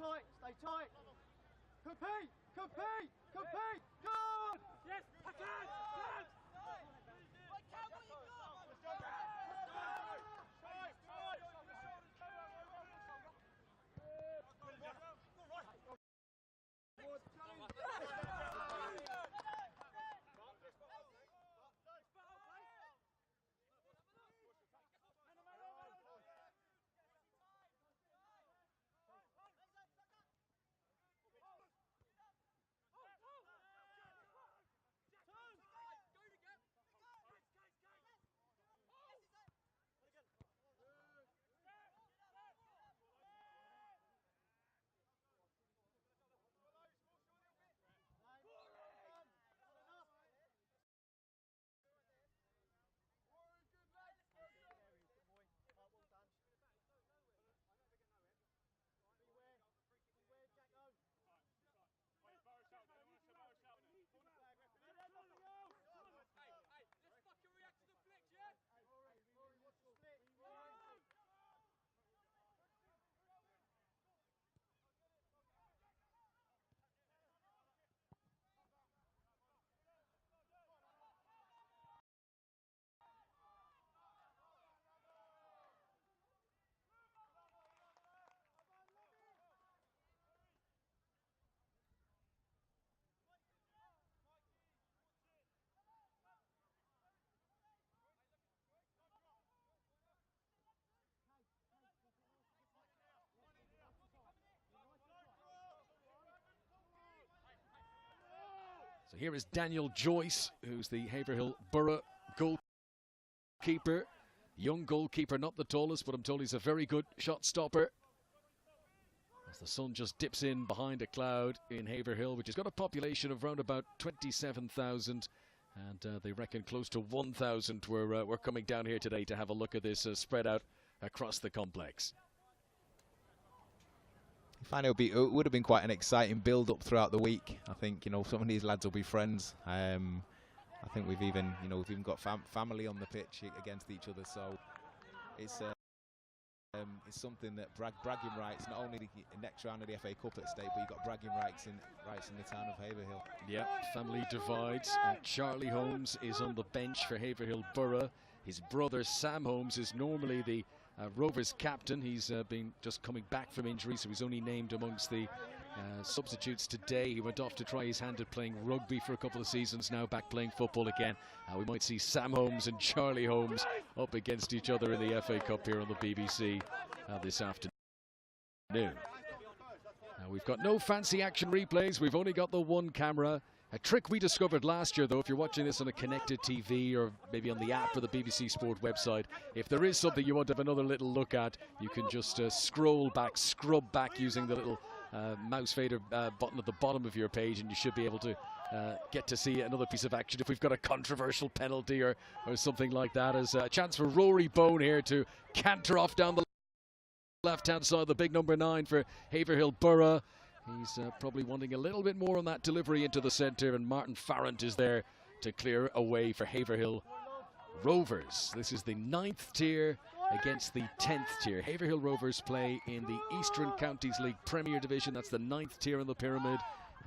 tight, stay tight. Compete, compete, compete. Good. Yes, attack, attack. So here is Daniel Joyce, who's the Haverhill Borough goalkeeper. Young goalkeeper, not the tallest, but I'm told he's a very good shot stopper. As the sun just dips in behind a cloud in Haverhill, which has got a population of around about 27,000. And they reckon close to 1,000 were coming down here today to have a look at this spread out across the complex. I find it would have been quite an exciting build-up throughout the week. I think, you know, some of these lads will be friends. I think we've even got family on the pitch against each other. So it's something that bragging rights, not only the next round of the FA Cup at stake, but you've got bragging rights in the town of Haverhill. Yeah, family divides. Charlie Holmes is on the bench for Haverhill Borough. His brother Sam Holmes is normally the Rovers captain. He's been just coming back from injury, so he's only named amongst the substitutes today. He went off to try his hand at playing rugby for a couple of seasons, now back playing football again. We might see Sam Holmes and Charlie Holmes up against each other in the FA Cup here on the BBC this afternoon. Now, we've got no fancy action replays, we've only got the one camera. A trick we discovered last year, though, if you're watching this on a connected TV or maybe on the app or the BBC Sport website, if there is something you want to have another little look at, you can just scroll back, scrub back using the little mouse fader button at the bottom of your page, and you should be able to get to see another piece of action if we've got a controversial penalty or something like that. As a chance for Rory Bone here to canter off down the left-hand side, the big number 9 for Haverhill Borough. He's probably wanting a little bit more on that delivery into the centre, and Martin Farrant is there to clear away for Haverhill Rovers. This is the 9th tier against the 10th tier. Haverhill Rovers play in the Eastern Counties League Premier Division. That's the 9th tier in the pyramid.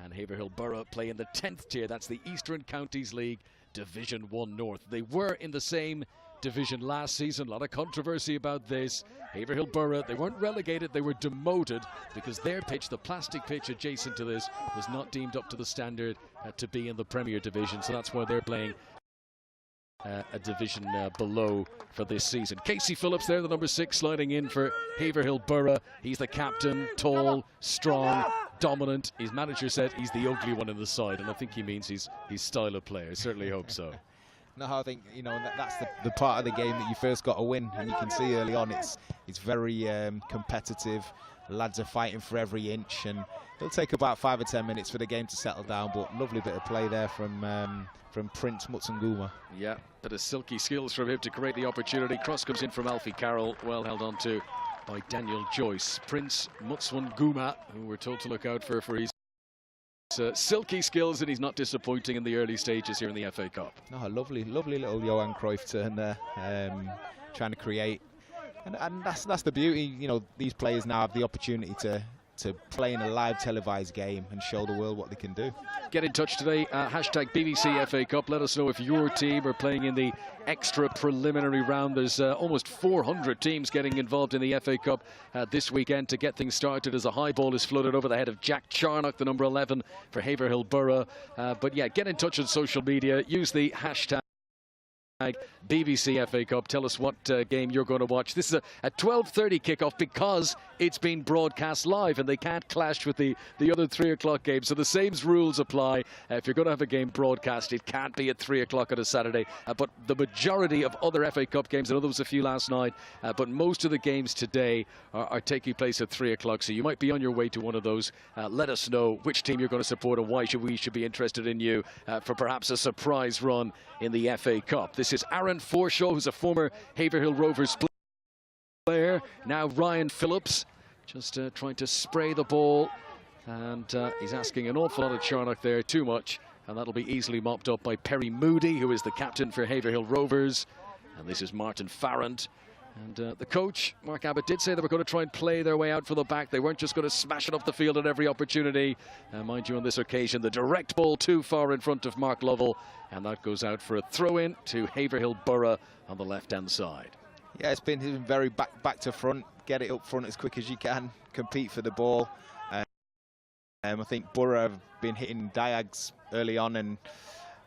And Haverhill Borough play in the 10th tier. That's the Eastern Counties League Division 1 North. They were in the same division last season. A lot of controversy about this. Haverhill Borough, they weren't relegated, they were demoted because their pitch, the plastic pitch adjacent to this, was not deemed up to the standard to be in the Premier Division. So that's why they're playing a division below for this season. Casey Phillips there, the number 6, sliding in for Haverhill Borough. He's the captain, tall, strong, dominant. His manager said he's the ugly one in the side, and I think he means his style of play. I certainly hope so. No, I think, you know, that's the part of the game that you first got to win, and you can see early on it's very competitive. Lads are fighting for every inch, and it'll take about 5 or 10 minutes for the game to settle down. But lovely bit of play there from Prince Mutsunguma. Yeah, bit of silky skills from him to create the opportunity. Cross comes in from Alfie Carroll, well held on to by Daniel Joyce. Prince Mutsunguma, who we're told to look out for his silky skills, and he's not disappointing in the early stages here in the FA Cup. Oh, lovely little Johan Cruyff turn there, trying to create, and that's the beauty. You know, these players now have the opportunity to to play in a live televised game and show the world what they can do. Get in touch today, hashtag BBC FA Cup. Let us know if your team are playing in the extra preliminary round. There's almost 400 teams getting involved in the FA Cup this weekend to get things started as a high ball is floated over the head of Jack Charnock, the number 11 for Haverhill Borough. But yeah, get in touch on social media. Use the hashtag BBC FA Cup. Tell us what game you're going to watch. This is a 12:30 kickoff because it's been broadcast live and they can't clash with the other 3 o'clock games. So the same rules apply. If you're going to have a game broadcast, it can't be at 3 o'clock on a Saturday. But the majority of other FA Cup games, I know there was a few last night, but most of the games today are taking place at 3 o'clock. So you might be on your way to one of those. Let us know which team you're going to support and why we should be interested in you for perhaps a surprise run in the FA Cup. This is Aaron Forshaw, who's a former Haverhill Rovers player. Now Ryan Phillips just trying to spray the ball, and he's asking an awful lot of Charnock there, too much, and that'll be easily mopped up by Perry Moody, who is the captain for Haverhill Rovers. And this is Martin Farrant. And the coach, Mark Abbott, did say they were going to try and play their way out for the back. They weren't just going to smash it up the field at every opportunity. Mind you, on this occasion, the direct ball too far in front of Mark Lovell. And that goes out for a throw-in to Haverhill Borough on the left-hand side. Yeah, it's been very back to front. Get it up front as quick as you can. Compete for the ball. I think Borough have been hitting diags early on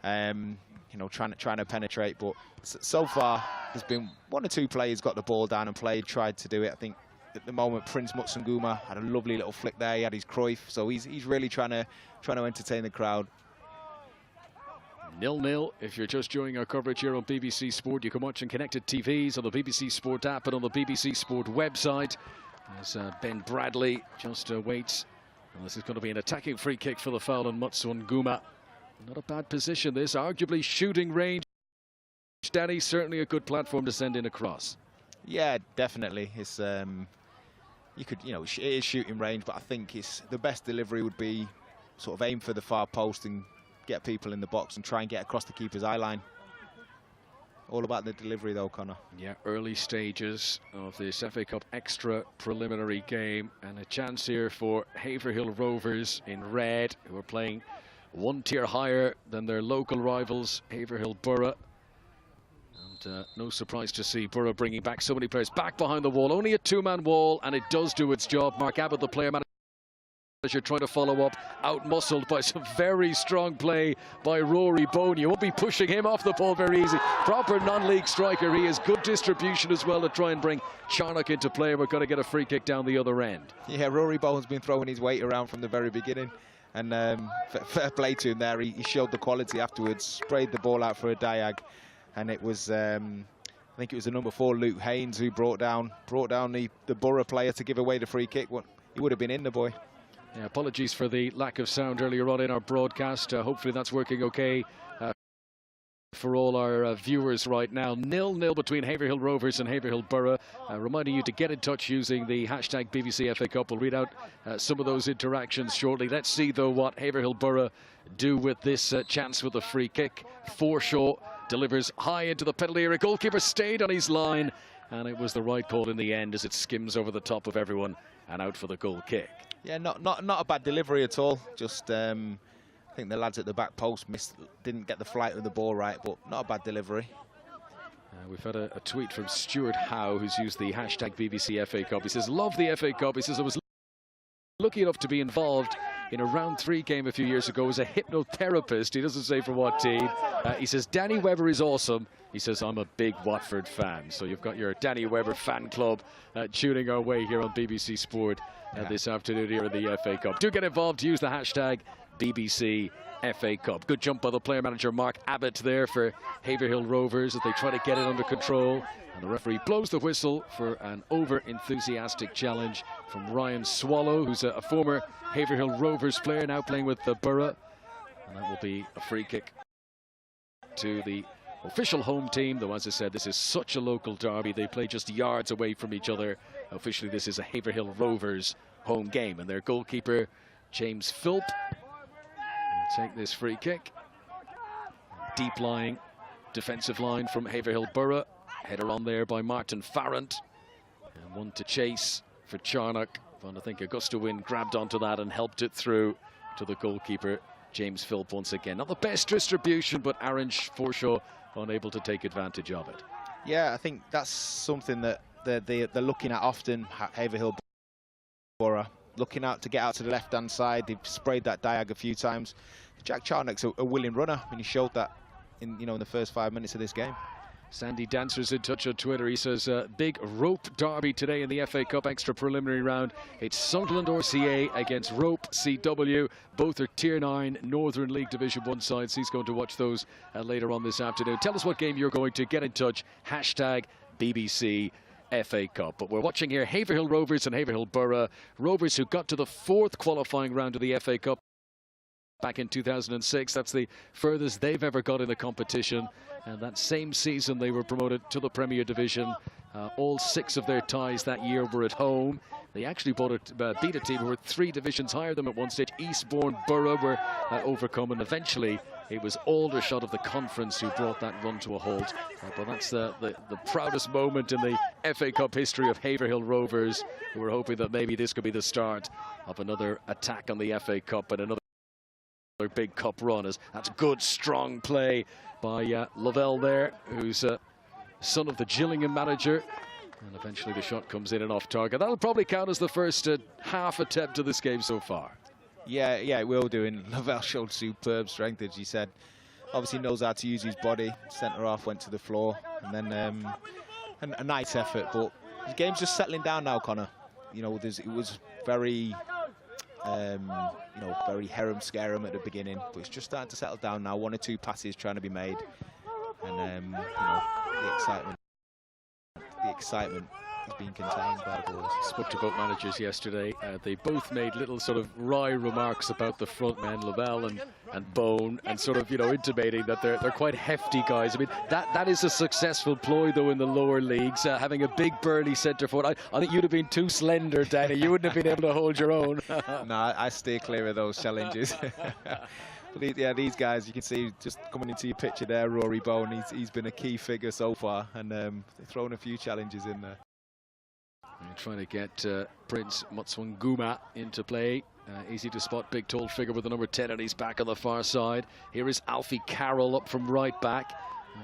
and you know, trying to penetrate, but so far there's been 1 or 2 players got the ball down and tried to do it. I think at the moment Prince Mutsunguma had a lovely little flick there. He had his Cruyff, so he's really trying to entertain the crowd. 0-0. If you're just joining our coverage here on BBC Sport, you can watch on connected TVs, on the BBC Sport app and on the BBC Sport website. As Ben Bradley just waits. And this is going to be an attacking free kick for the foul on Mutsunguma. Not a bad position, this. Arguably shooting range. Danny, certainly a good platform to send in a cross. Yeah, definitely. It's it is shooting range, but I think the best delivery would be sort of aim for the far post and get people in the box and try and get across the keeper's eye line. All about the delivery though, Connor. Yeah, early stages of this FA Cup extra preliminary game, and a chance here for Haverhill Rovers in red, who are playing 1 tier higher than their local rivals, Haverhill Borough. And no surprise to see Borough bringing back so many players back behind the wall. Only a 2-man wall, and it does do its job. Mark Abbott, the player manager, trying to follow up, out-muscled by some very strong play by Rory Bone. You won't be pushing him off the ball very easy. Proper non-league striker. He has good distribution as well to try and bring Charnock into play. We're going to get a free kick down the other end. Yeah, Rory Bone's been throwing his weight around from the very beginning. And fair play to him there. He showed the quality afterwards, sprayed the ball out for a diag. And it was, I think it was the number 4, Luke Haynes, who brought down the Borough player to give away the free kick. He would have been in, the boy. Yeah, apologies for the lack of sound earlier on in our broadcast. Hopefully that's working okay for all our viewers right now. 0-0 between Haverhill Rovers and Haverhill Borough. Reminding you to get in touch using the hashtag BBC FA Cup. We'll read out some of those interactions shortly. Let's see, though, what Haverhill Borough do with this chance with a free kick. Forshaw delivers high into the penalty area. Goalkeeper stayed on his line, and it was the right call in the end as it skims over the top of everyone and out for the goal kick. Yeah, not a bad delivery at all. Just I think the lads at the back post didn't get the flight of the ball right, but not a bad delivery. We've had a tweet from Stuart Howe, who's used the hashtag BBC FA Cup. He says, love the FA Cup. He says, I was lucky enough to be involved in a round 3 game a few years ago as a hypnotherapist. He doesn't say for what team. He says, Danny Webber is awesome. He says, I'm a big Watford fan. So you've got your Danny Webber fan club tuning our way here on BBC Sport this afternoon here in the FA Cup. Do get involved. Use the hashtag BBC FA Cup. Good jump by the player manager Mark Abbott there for Haverhill Rovers as they try to get it under control. And the referee blows the whistle for an over-enthusiastic challenge from Ryan Swallow, who's a former Haverhill Rovers player, now playing with the Borough. And that will be a free kick to the official home team, though as I said, this is such a local derby. They play just yards away from each other. Officially, this is a Haverhill Rovers home game, and their goalkeeper, James Philp, will take this free kick. Deep lying defensive line from Haverhill Borough. Header on there by Martin Farrant. And one to chase for Charnock. And I think Augusta Wynn grabbed onto that and helped it through to the goalkeeper, James Philp, once again. Not the best distribution, but Aaron Forshaw unable to take advantage of it. Yeah, I think that's something that they're looking at often, Haverhill Borough. Looking out to get out to the left-hand side. They've sprayed that diag a few times. Jack Charnock's a willing runner, and he showed that in the first 5 minutes of this game. Sandy Dancer's in touch on Twitter. He says, big rope derby today in the FA Cup extra preliminary round. It's Sunderland RCA against Rope CW. Both are Tier 9 Northern League Division 1 sides. He's going to watch those later on this afternoon. Tell us what game you're going to. Get in touch. Hashtag BBC FA Cup. But we're watching here Haverhill Rovers and Haverhill Borough. Rovers, who got to the 4th qualifying round of the FA Cup back in 2006. That's the furthest they've ever got in the competition. And that same season they were promoted to the Premier Division. All 6 of their ties that year were at home. They actually beat a team who were 3 divisions higher than them at one stage. Eastbourne Borough were overcome, and eventually it was Aldershot of the conference who brought that run to a halt. But that's the proudest moment in the FA Cup history of Haverhill Rovers, who were hoping that maybe this could be the start of another attack on the FA Cup and another big cup run. As that's good, strong play by Lavelle there, who's son of the Gillingham manager. And eventually the shot comes in and off target. That'll probably count as the first half attempt of this game so far. Yeah, it will do. And Lavelle showed superb strength, as you said. Obviously knows how to use his body. Centre half went to the floor, and then a nice effort. But the game's just settling down now, Connor. It was very, very harem-scarum at the beginning, but it's just starting to settle down now. 1 or 2 passes trying to be made, and the excitement is being contained by the boys. Spoke to both managers yesterday. They both made little sort of wry remarks about the front men, Lavelle and Bone, and sort of intimating that they're quite hefty guys. I mean, that is a successful ploy though in the lower leagues, having a big burly centre forward. I think you'd have been too slender, Danny. You wouldn't have been able to hold your own. No, I steer clear of those challenges. But these guys, you can see just coming into your picture there, Rory Bone. He's been a key figure so far, and they're throwing a few challenges in there. They're trying to get Prince Motswanguma into play. Easy to spot, big tall figure with the number 10, and he's back on the far side. Here is Alfie Carroll up from right back.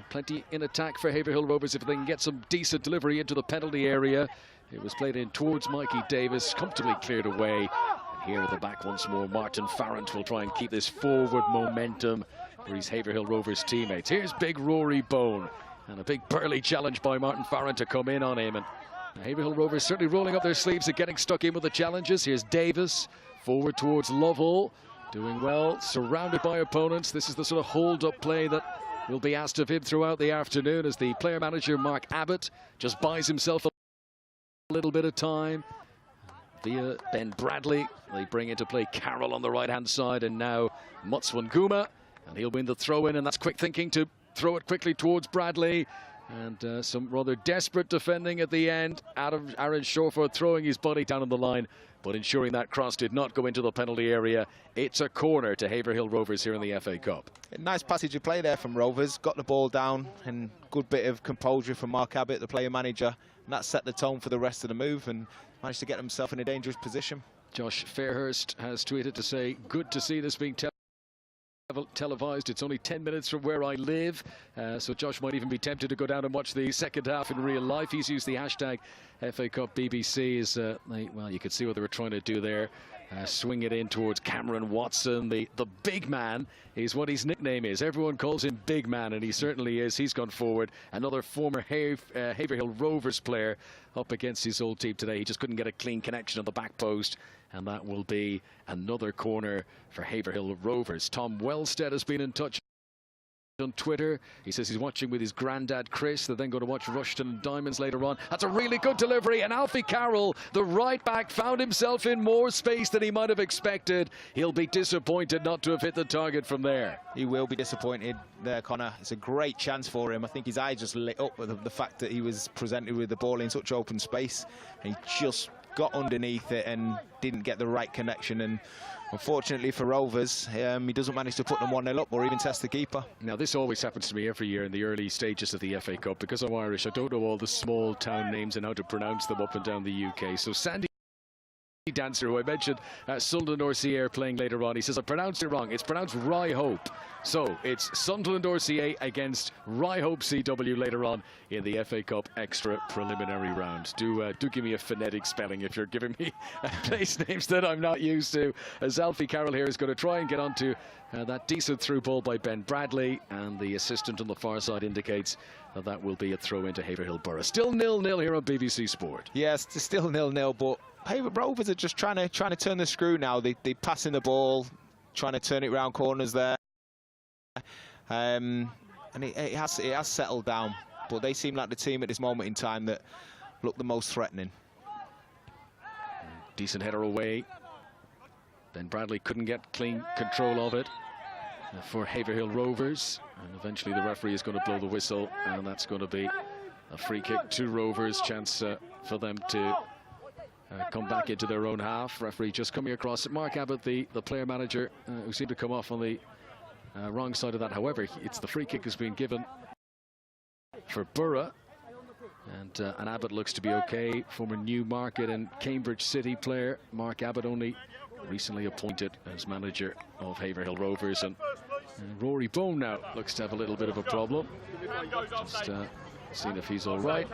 Plenty in attack for Haverhill Rovers if they can get some decent delivery into the penalty area. It was played in towards Mikey Davis, comfortably cleared away. And here at the back once more, Martin Farrant will try and keep this forward momentum for his Haverhill Rovers teammates. Here's big Rory Bone, and a big burly challenge by Martin Farrant to come in on him. And Haverhill Rovers certainly rolling up their sleeves and getting stuck in with the challenges. Here's Davis, forward towards Lovell, doing well, surrounded by opponents. This is the sort of hold-up play that will be asked of him throughout the afternoon, as the player manager Mark Abbott just buys himself a little bit of time. Via Ben Bradley, they bring into play Carroll on the right-hand side, and now Motswanguma, and he'll win the throw-in, and that's quick thinking to throw it quickly towards Bradley. And some rather desperate defending at the end. Aaron Shawford throwing his body down on the line, but ensuring that cross did not go into the penalty area. It's a corner to Haverhill Rovers here in the FA Cup. A nice passage of play there from Rovers. Got the ball down, and good bit of composure from Mark Abbott, the player manager. And that set the tone for the rest of the move, and managed to get himself in a dangerous position. Josh Fairhurst has tweeted to say, good to see this being televised. It's only 10 minutes from where I live, so Josh might even be tempted to go down and watch the second half in real life. He's used the hashtag FA Cup BBC. Well, you could see what they were trying to do there. Swing it in towards Cameron Watson. The big man is what his nickname is. Everyone calls him Big Man, and he certainly is. He's gone forward. Another former Haverhill Rovers player up against his old team today. He just couldn't get a clean connection on the back post, and that will be another corner for Haverhill Rovers. Tom Wellstead has been in touch on Twitter. He says he's watching with his granddad Chris. They're then going to watch Rushton and Diamonds later on. That's a really good delivery, and Alfie Carroll, the right back, found himself in more space than he might have expected. He'll be disappointed not to have hit the target from there. He will be disappointed there, Connor. It's a great chance for him. I think his eye just lit up with the fact that he was presented with the ball in such open space, and he just got underneath it and didn't get the right connection. And unfortunately for Rovers, he doesn't manage to put them 1-0 up or even test the keeper. Now, this always happens to me every year in the early stages of the FA Cup. Because I'm Irish, I don't know all the small town names and how to pronounce them up and down the UK. So Sandy dancer who I mentioned, Sunderland RCA playing later on. He says, I pronounced it wrong. It's pronounced Rye Hope. So it's Sunderland RCA against Rye Hope CW later on in the FA Cup extra preliminary round. Do give me a phonetic spelling if you're giving me place names that I'm not used to. As Alfie Carroll here is going to try and get onto that decent through ball by Ben Bradley, and the assistant on the far side indicates that will be a throw into Haverhill Borough. Still 0-0 here on BBC Sport. Yes, still 0-0, but hey, Rovers are just trying to turn the screw now. They're passing the ball, trying to turn it round corners there, and it has settled down. But they seem like the team at this moment in time that look the most threatening. Decent header away. Ben Bradley couldn't get clean control of it for Haverhill Rovers, and eventually the referee is going to blow the whistle, and that's going to be a free kick to Rovers. Chance for them to come back into their own half. Referee just coming across. Mark Abbott, the player manager, who seemed to come off on the wrong side of that. However, it's the free kick has been given for Borough, and Abbott looks to be okay. Former Newmarket and Cambridge City player Mark Abbott, only recently appointed as manager of Haverhill Rovers, and Rory Bone now looks to have a little bit of a problem. Just seeing if he's all right.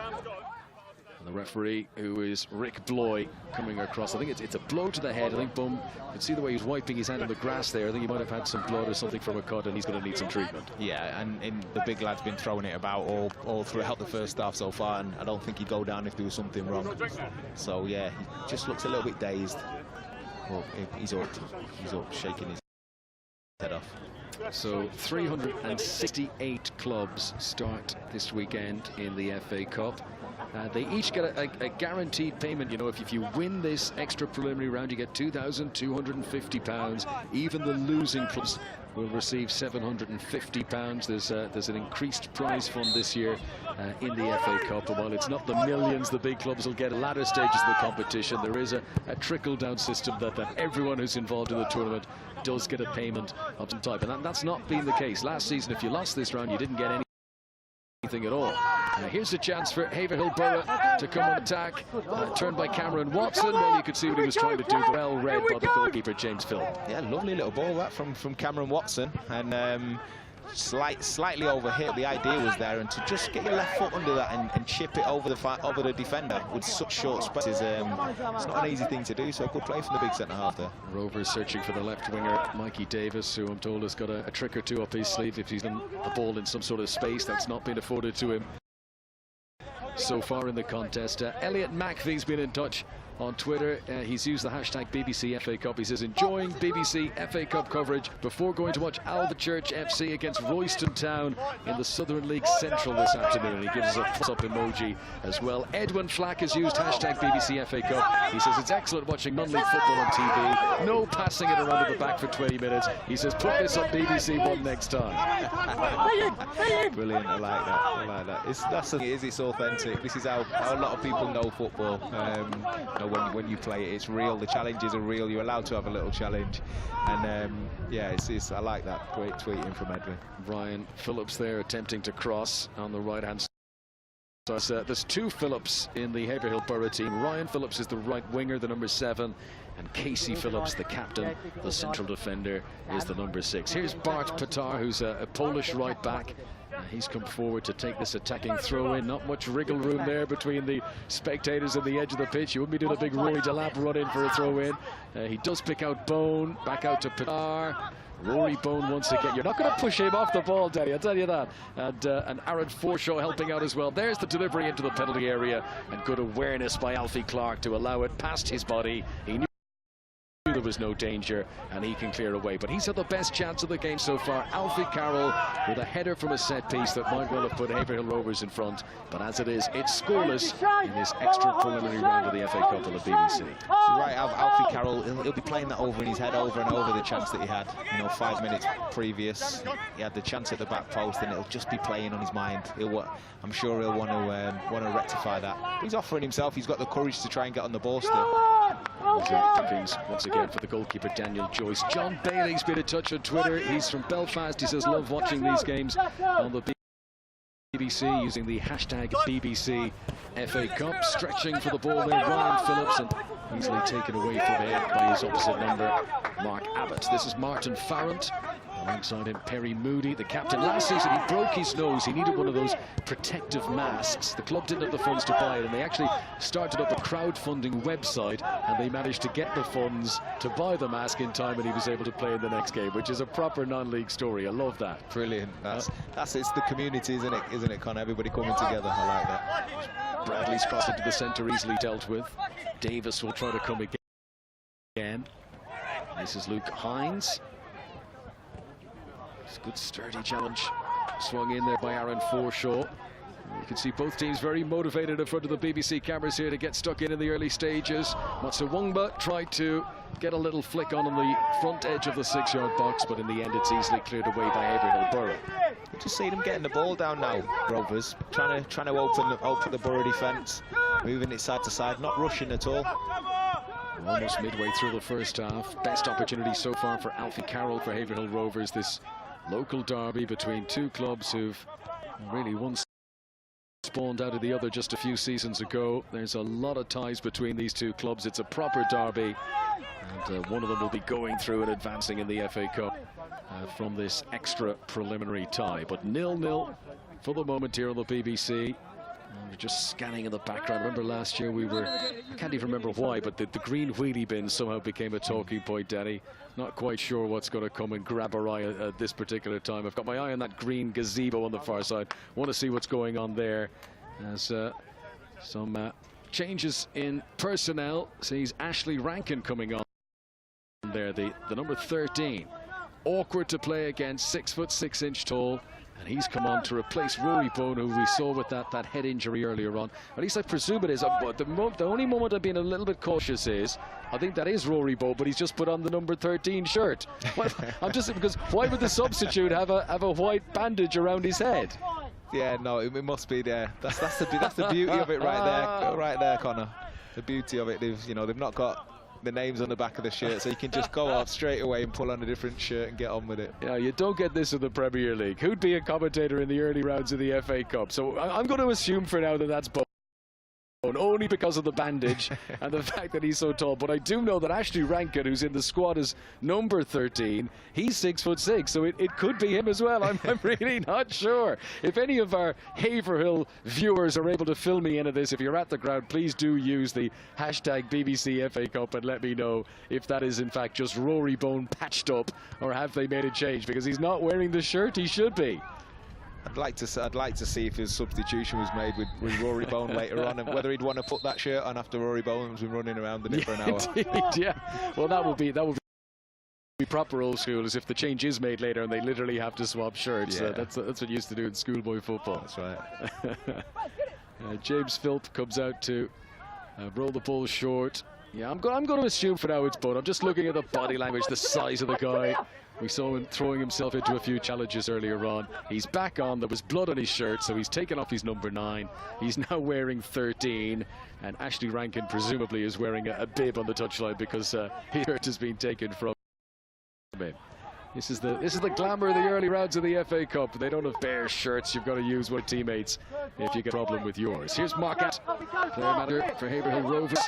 And the referee, who is Rick Bloy, coming across. I think it's a blow to the head. I think Bum, you can see the way he's wiping his hand on the grass there. I think he might have had some blood or something from a cut, and he's going to need some treatment. Yeah, and the big lad's been throwing it about all throughout the first half so far, and I don't think he'd go down if there was something wrong. So yeah, he just looks a little bit dazed. Well, he's up, shaking his head off. So 368 clubs start this weekend in the FA Cup. They each get a guaranteed payment. You know, if you win this extra preliminary round, you get £2,250. Even the losing clubs will receive £750. There's an increased prize fund this year in the FA Cup. And while it's not the millions the big clubs will get at latter stages of the competition, there is a trickle-down system that everyone who's involved in the tournament does get a payment of some type. And that's not been the case. Last season, if you lost this round, you didn't get anything at all. Here's a chance for Haverhill Borough to come on attack. Turned by Cameron Watson. Well, you could see what he was trying to do. Well read by the goalkeeper, James Phillip. Yeah, lovely little ball that from Cameron Watson. And slightly overhit. The idea was there, and to just get your left foot under that and chip it over the defender with such short space is it's not an easy thing to do. So good play from the big centre half there. Rovers searching for the left winger, Mikey Davis, who I'm told has got a trick or two up his sleeve if he's done the ball in some sort of space that's not been afforded to him so far in the contest. Elliot McVie's been in touch on Twitter. He's used the hashtag BBC FA Cup. He says, enjoying BBC FA Cup coverage before going to watch Alvechurch FC against Royston Town in the Southern League Central this afternoon. He gives us a thumbs up emoji as well. Edwin Flack has used hashtag BBC FA Cup. He says, it's excellent watching non-league football on TV. No passing it around at the back for 20 minutes. He says, put this on BBC One next time. Brilliant, I like that. I like that. It's authentic. This is how a lot of people know football. When you play it, it's real. The challenges are real. You're allowed to have a little challenge, and yeah, I like that. Great tweeting from Edwin. Ryan Phillips there attempting to cross on the right hand side. So there's two Phillips in the Haverhill Borough team. Ryan Phillips is the right winger, the number 7, and Casey Phillips, the captain, the central defender, is the number 6. Here's Bart Patar, who's a Polish right back. He's come forward to take this attacking throw-in. Not much wriggle room there between the spectators and the edge of the pitch. You wouldn't be doing a big Rory Delap run in for a throw-in. He does pick out Bone, back out to Patar. Rory Bone once again. You're not going to push him off the ball, Danny, I'll tell you that. And Aaron Forshaw helping out as well. There's the delivery into the penalty area, and good awareness by Alfie Clark to allow it past his body. He knew there was no danger, and he can clear away, but he's had the best chance of the game so far. Alfie Carroll with a header from a set piece that might well have put Haverhill Rovers in front, but as it is, it's scoreless in this extra preliminary round of the FA Cup on the BBC. You're right, Alfie Carroll, he'll be playing that over in his head over and over, the chance that he had, 5 minutes previous. He had the chance at the back post, and it'll just be playing on his mind. I'm sure he'll want to rectify that. He's offering himself. He's got the courage to try and get on the ball still. Once again for the goalkeeper Daniel Joyce. John Bailey's been in touch on Twitter. He's from Belfast. He says, love watching these games on the BBC using the hashtag BBC FA Cup. Stretching for the ball there, Ryan Phillips, and easily taken away from him by his opposite number, Mark Abbott. This is Martin Farrant. Alongside him, Perry Moody, the captain. Last season, he broke his nose. He needed one of those protective masks. The club didn't have the funds to buy it, and they actually started up a crowdfunding website, and they managed to get the funds to buy the mask in time, and he was able to play in the next game, which is a proper non-league story. I love that. Brilliant. That's it's the community, isn't it, Connor? Everybody coming together. I like that. Bradley's crossed into the centre, easily dealt with. Davis will try to come again. This is Luke Hines. It's a good sturdy challenge. Swung in there by Aaron Forshaw. You can see both teams very motivated in front of the BBC cameras here to get stuck in the early stages. Matsawangba tried to get a little flick on the front edge of the 6-yard box, but in the end it's easily cleared away by Haverhill Borough. You just see them getting the ball down now, Rovers, trying to open the Borough defence, moving it side to side, not rushing at all. We're almost midway through the first half. Best opportunity so far for Alfie Carroll for Haverhill Rovers. This local derby between two clubs who've really one spawned out of the other just a few seasons ago. There's a lot of ties between these two clubs. It's a proper derby, and one of them will be going through and advancing in the FA Cup from this extra preliminary tie. But 0-0 for the moment here on the BBC. And we're just scanning in the background. Remember last year I can't even remember why, but the green wheelie bin somehow became a talking point, Danny. Not quite sure what's going to come and grab our eye at this particular time. I've got my eye on that green gazebo on the far side. Want to see what's going on there. As some changes in personnel. Sees Ashley Rankin coming on there, the number 13. Awkward to play against, 6'6" tall. And he's come on to replace Rory Bone, who we saw with that head injury earlier on. At least I presume it is. The only moment I've been a little bit cautious is, I think that is Rory Bone, but he's just put on the number 13 shirt. I'm just because why would the substitute have a white bandage around his head? Yeah, no, it must be there. That's the beauty of it right there, Connor. The beauty of it, they've not got the names on the back of the shirt, so you can just go off straight away and pull on a different shirt and get on with it. Yeah, you don't get this in the Premier League. Who'd be a commentator in the early rounds of the FA Cup? So I'm going to assume for now that that's Bone, only because of the bandage and the fact that he's so tall. But I do know that Ashley Rankin, who's in the squad as number 13, he's 6'6", so it could be him as well. I'm really not sure. If any of our Haverhill viewers are able to fill me into this, if you're at the ground, please do use the hashtag BBC FA Cup and let me know if that is in fact just Rory Bone patched up, or have they made a change, because he's not wearing the shirt he should be. I'd like to see if his substitution was made with Rory Bone later on, and whether he'd want to put that shirt on after Rory Bone's been running around in it for an hour. Indeed, yeah. Well, that would be proper old school, as if the change is made later and they literally have to swap shirts. Yeah. That's what you used to do in schoolboy football. That's right. James Philp comes out to roll the ball short. Yeah, I'm going to assume for now it's Bone. I'm just looking at the body language, the size of the guy. We saw him throwing himself into a few challenges earlier on. He's back on. There was blood on his shirt, so he's taken off his number 9. He's now wearing 13, and Ashley Rankin presumably is wearing a bib on the touchline because his shirt has been taken from him. This is the glamour of the early rounds of the FA Cup. They don't have bare shirts. You've got to use one of teammates if you get a problem with yours. Here's Mark Abbott, player manager for Haverhill Rovers.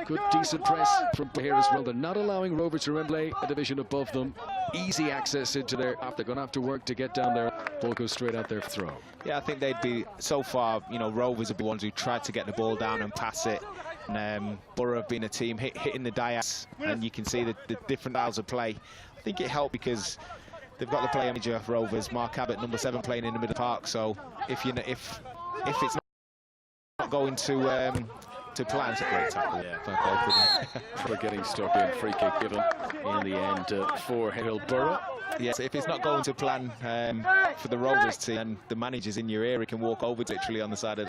Good, decent press from here as well. They're not allowing Rovers to play a division above them. Easy access into their, they're going to have to work to get down there. Ball goes straight out their throw. Yeah, I think they'd be, so far, Rovers are the ones who tried to get the ball down and pass it. And Borough have been a team hitting the dias, and you can see the different styles of play. I think it helped because they've got the player manager of Rovers, Mark Abbott, number 7, playing in the middle of the park. So if it's not going to plan, it's a great tackle. Yeah, for getting stuck in. Free kick given in the end for Haverhill Borough. Yes, if it's not going to plan for the Rovers team, and the manager's in your ear, he can walk over literally on the side of,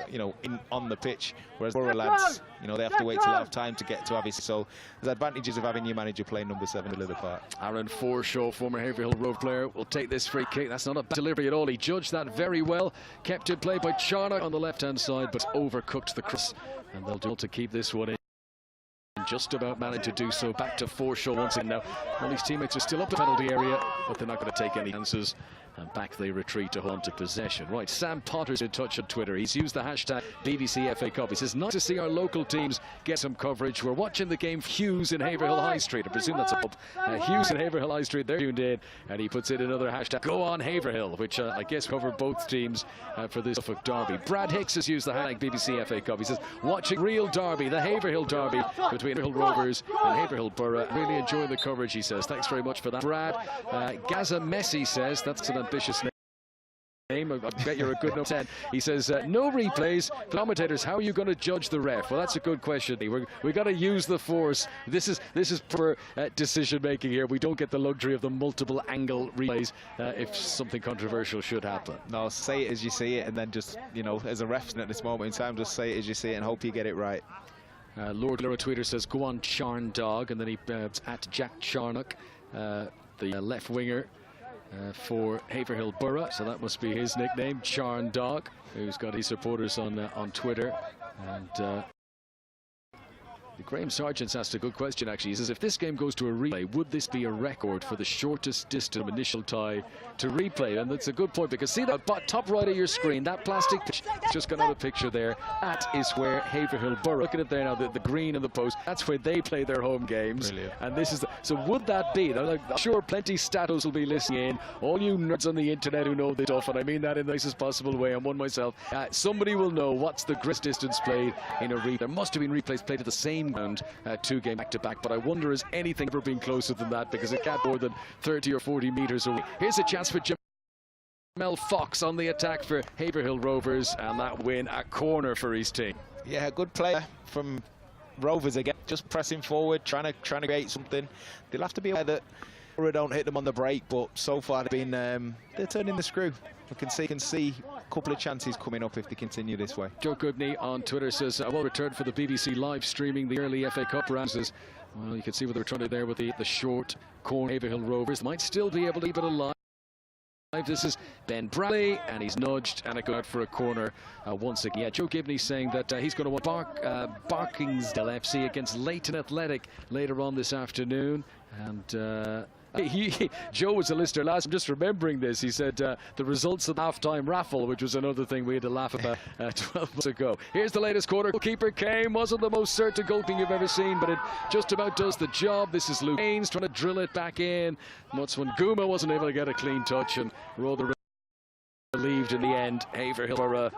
on the pitch. Whereas Borough lads, they have to wait till half time to get to obviously. So there's advantages of having your manager playing number 7 in the park. Aaron Forshaw, former Haverhill Rovers player, will take this free kick. That's not a bad delivery at all. He judged that very well. Kept in play by Charnock on the left-hand side, but overcooked the cross. And they'll do to keep this one in. Just about managed to do so. Back to Forshaw once again now. All his teammates are still up the penalty area, but they're not going to take any chances And back they retreat to hold on to possession. Right, Sam Potter's in touch on Twitter. He's used the hashtag BBC FA Cup. He says, nice to see our local teams get some coverage. We're watching the game Hughes in Haverhill High Street. I presume that's a pub. Hughes in Haverhill High Street, they're tuned in. And he puts in another hashtag, go on Haverhill, which I guess cover both teams for this Suffolk derby. Brad Hicks has used the hashtag BBC FA Cup. He says, watching real derby, the Haverhill derby between Haverhill Rovers and Haverhill Borough. Really enjoying the coverage, he says. Thanks very much for that. Brad, Gaza Messi says, that's an ambitious name. I bet you're a good number 10. He says, no replays. Commentators, how are you going to judge the ref? Well, that's a good question. We've got to use the force. This is proper decision making here. We don't get the luxury of the multiple angle replays if something controversial should happen. No, say it as you see it, and then just, you know, as a ref at this moment in time, just say it as you see it and hope you get it right. Lord Lura Tweeter says, go on Charn Dog, and then he at Jack Charnock, the left winger. For Haverhill Borough, so that must be his nickname, Charn Dog, who's got his supporters on Twitter. And Graham Sargent's asked a good question, actually. He says, if this game goes to a replay, would this be a record for the shortest distance initial tie to replay? And that's a good point, because see that top right of your screen, that plastic pitch, just got another picture there. That is where Haverhill Borough, look at it there now, the green and the post, that's where they play their home games. Brilliant. And this is so would that be, I'm sure plenty statos will be listening in, all you nerds on the internet who know this stuff, and I mean that in the nicest possible way, I'm one myself, somebody will know what's the greatest distance played in a replay. There must have been replays played at the same ground, 2 games back to back, but I wonder has anything ever been closer than that, because it can't more than 30 or 40 metres away. Here's a chance for Jamel Fox on the attack for Haverhill Rovers, and that win a corner for his team. Yeah, good player from Rovers again, just pressing forward, trying to create something. They'll have to be aware that Borough don't hit them on the break, but so far they've been they're turning the screw. We can see a couple of chances coming up if they continue this way. Joe Goodney on Twitter says, well returned for the BBC live streaming the early FA Cup rounds. Well, you can see what they're trying to do there with the short corner. Haverhill Rovers might still be able to keep it alive. This is Ben Bradley, and he's nudged, and it goes out for a corner once again. Yeah, Joe Gibney saying that he's going to want Barkingsdale FC against Leighton Athletic later on this afternoon. And Joe was a listener last. I'm just remembering this. He said the results of the half-time raffle, which was another thing we had to laugh about 12 months ago. Here's the latest quarter. Goalkeeper Kane wasn't the most certain goalkeeping you've ever seen, but it just about does the job. This is Luke Haynes trying to drill it back in. Mutswan Guma wasn't able to get a clean touch, and rather relieved in the end. Haverhill Borough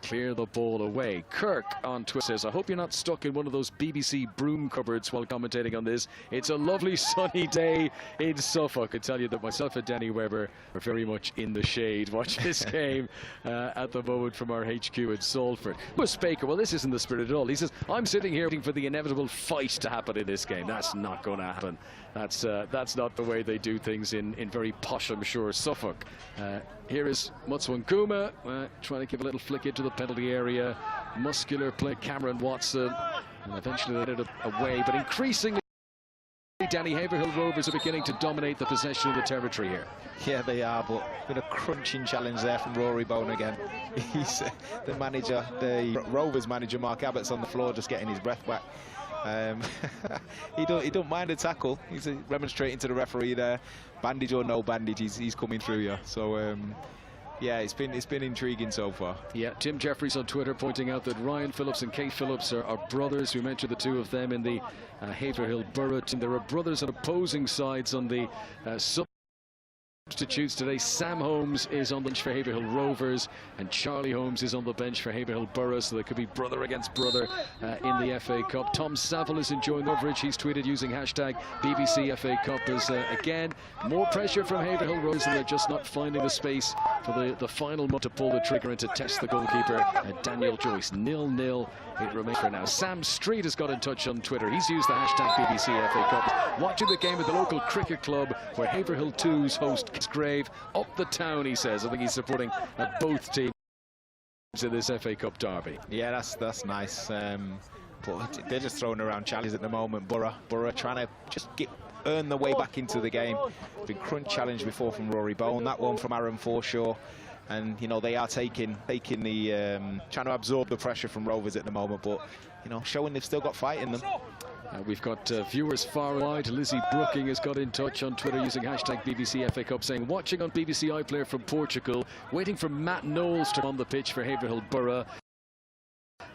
clear the ball away. Kirk on Twitter says, I hope you're not stuck in one of those BBC broom cupboards while commentating on this. It's a lovely sunny day in Suffolk. I tell you that myself and Danny Webber are very much in the shade watching this game at the moment from our HQ in Salford. Lewis Baker, well, this isn't the spirit at all. He says, I'm sitting here waiting for the inevitable fight to happen in this game. That's not going to happen. That's not the way they do things in very posh, I'm sure, Suffolk. Here is Mutswan Guma trying to give a little flick into the penalty area. Muscular play, Cameron Watson, and eventually they get it away. But increasingly, Danny, Haverhill Rovers are beginning to dominate the possession of the territory here. Yeah, they are, but been a crunching challenge there from Rory Bone again. He's the manager, the Rovers manager, Mark Abbott's on the floor just getting his breath back. He don't mind a tackle. He's remonstrating to the referee there. Bandage or no bandage, he's coming through you. So yeah, it's been intriguing so far. Yeah, Tim Jeffries on Twitter pointing out that Ryan Phillips and Kate Phillips are brothers. We mentioned the two of them in the Haverhill Borough team. There are brothers on opposing sides on the substitutes today. Sam Holmes is on the bench for Haverhill Rovers, and Charlie Holmes is on the bench for Haverhill Borough, so there could be brother against brother in the FA Cup. Tom Saville is enjoying coverage. He's tweeted using hashtag BBC FA Cup as again more pressure from Haverhill Rovers, and they're just not finding the space for the final moment to pull the trigger and to test the goalkeeper, Daniel Joyce. 0-0 it remains for now. Sam Street has got in touch on Twitter. He's used the hashtag BBC FA Cup, watching the game at the local cricket club where Haverhill 2's host Grave up the town, he says. I think he's supporting both teams in this FA Cup derby. Yeah, that's nice. But they're just throwing around challenges at the moment. Borough trying to just earn their way back into the game. Been crunch challenge before from Rory Bone, that one from Aaron Forshaw. And, you know, they are taking the, trying to absorb the pressure from Rovers at the moment, but, you know, showing they've still got fight in them. We've got viewers far and wide. Lizzie Brooking has got in touch on Twitter using hashtag BBC FA Cup, saying, watching on BBC iPlayer from Portugal, waiting for Matt Knowles to come on the pitch for Haverhill Borough.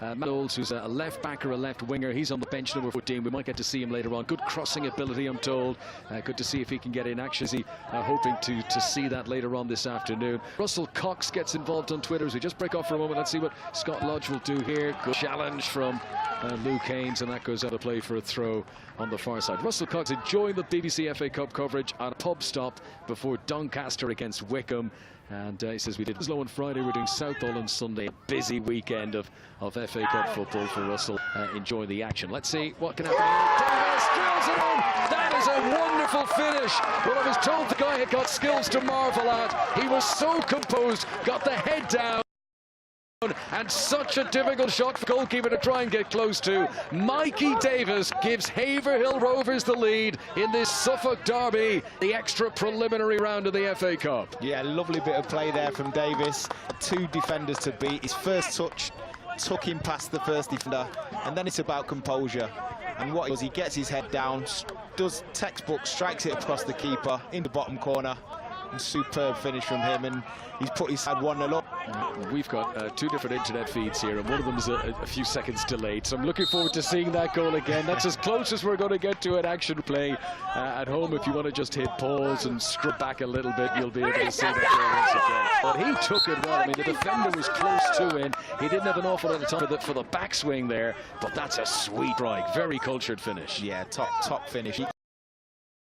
Matt Knowles, who's a left back or a left winger, he's on the bench, number 14. We might get to see him later on. Good crossing ability, I'm told. Good to see if he can get in action. Hoping to see that later on this afternoon. Russell Cox gets involved on Twitter as we just break off for a moment. Let's see what Scott Lodge will do here. Good challenge from Luke Haynes, and that goes out of play for a throw on the far side. Russell Cox enjoying the BBC FA Cup coverage at a pub stop before Doncaster against Wickham. And he says, we did Slow on Friday, we're doing Southall on Sunday. A busy weekend of FA Cup football for Russell, enjoying the action. Let's see what can happen. Davis drills it in. That is a wonderful finish. Well, I was told the guy had got skills to marvel at. He was so composed, got the head down. And such a difficult shot for goalkeeper to try and get close to. Mikey Davis gives Haverhill Rovers the lead in this Suffolk derby, the extra preliminary round of the FA Cup. Yeah, lovely bit of play there from Davis. 2 defenders to beat. His first touch took him past the first defender, and then it's about composure. And what he does, he gets his head down, does textbook, strikes it across the keeper in the bottom corner. And superb finish from him, and he's put his side 1-0 up. We've got 2 different internet feeds here, and one of them is a few seconds delayed, so I'm looking forward to seeing that goal again. That's as close as we're going to get to an action play. At home, if you want to just hit pause and strip back a little bit, you'll be able to see that goal once again. But he took it well. I mean, the defender was close to him. He didn't have an awful lot of time for the backswing there, but that's a sweet strike. Very cultured finish. Yeah, top finish.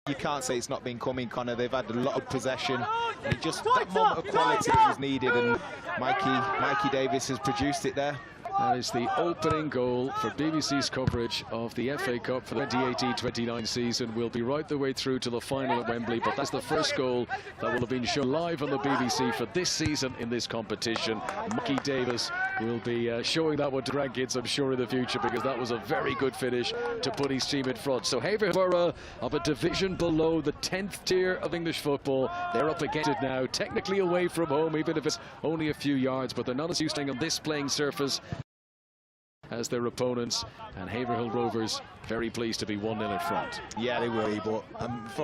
You can't say it's not been coming, Connor. They've had a lot of possession, and just that moment of quality that was needed, and Mikey Davis has produced it there. That is the opening goal for BBC's coverage of the FA Cup for the 2018-29 season. We'll be right the way through to the final at Wembley, but that's the first goal that will have been shown live on the BBC for this season in this competition. Mikey Davis will be showing that one to grandkids, I'm sure, in the future, because that was a very good finish to put his team in front. So Haverhill Borough, of a division below the 10th tier of English football, they're up against it now, technically away from home, even if it's only a few yards, but they're not as used to on this playing surface as their opponents, and Haverhill Rovers very pleased to be 1-0 in front. Yeah, they will, but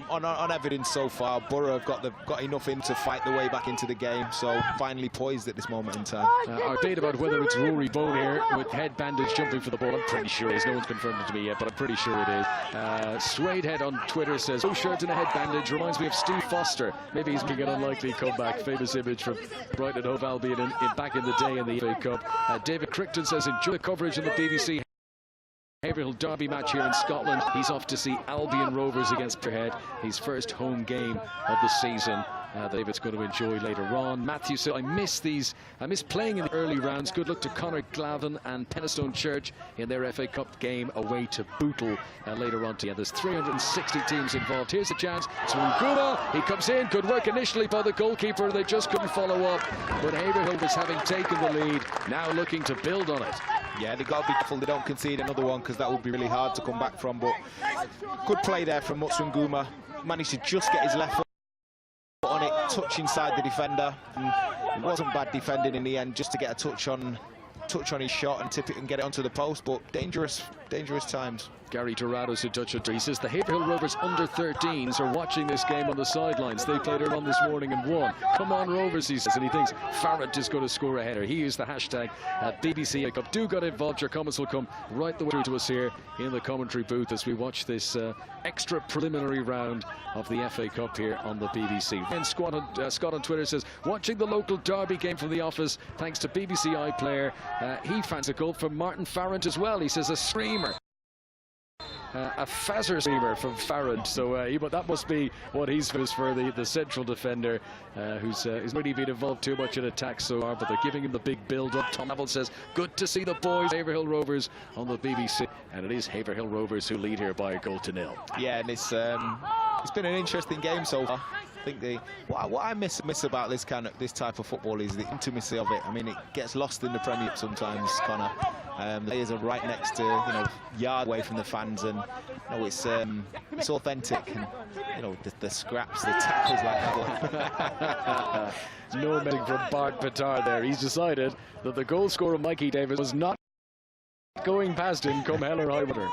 on evidence so far, Borough have got enough in to fight the way back into the game, so finally poised at this moment in time. Our debate about whether it's Rory Bone here with head bandage jumping for the ball, I'm pretty sure it is. No one's confirmed it to me yet, but I'm pretty sure it is. Suede Head on Twitter says, "Oh, shirt and a head bandage reminds me of Steve Foster. Maybe he's making an unlikely comeback." Famous image from Brighton and Hove Albion back in the day in the FA Cup. David Crichton says, "Enjoy the coverage on the BBC Haverhill derby match here in Scotland." He's off to see Albion Rovers against Peterhead, his first home game of the season. David's going to enjoy later on. Matthew said, I miss playing in the early rounds. Good luck to Conor Glavin and Penistone Church in their FA Cup game away to Bootle later on. There's 360 teams involved. Here's a chance to Nguma. He comes in. Good work initially by the goalkeeper. They just couldn't follow up. But Haverhill was having taken the lead, now looking to build on it. Yeah, they've got to be careful they don't concede another one, because that would be really hard to come back from. But good play there from Nguma. Managed to just get his left foot on it, touch inside the defender. And it wasn't bad defending in the end, just to get a touch on his shot and tip it and get it onto the post. But dangerous times. Gary Dorado's who touched it. He says the Haverhill Rovers under-13s are watching this game on the sidelines. They played it on this morning and won. Come on Rovers, he says, and he thinks Farrant is going to score a header. He used the hashtag BBC Cup. Do get involved. Your comments will come right the way through to us here in the commentary booth as we watch this extra preliminary round of the FA Cup here on the BBC. And Scott on Twitter says, watching the local derby game from the office thanks to BBC iPlayer. He finds a goal from Martin Farrant as well. He says a screamer. A Fazzer screamer from Farrant, so but that must be what he's for the central defender who's really been involved too much in attack so far, but they're giving him the big build-up. Tom Neville says, good to see the boys, Haverhill Rovers on the BBC, and it is Haverhill Rovers who lead here by a 1-0. Yeah, and it's been an interesting game so far. I think what I miss about this type of football is the intimacy of it. I mean, it gets lost in the Premier League sometimes, Connor. The players are right next to, yard away from the fans, and it's authentic, and the scraps, the tackles like that one. No messing from Bart Petard there. He's decided that the goal scorer Mikey Davis was not going past him come hell or high water.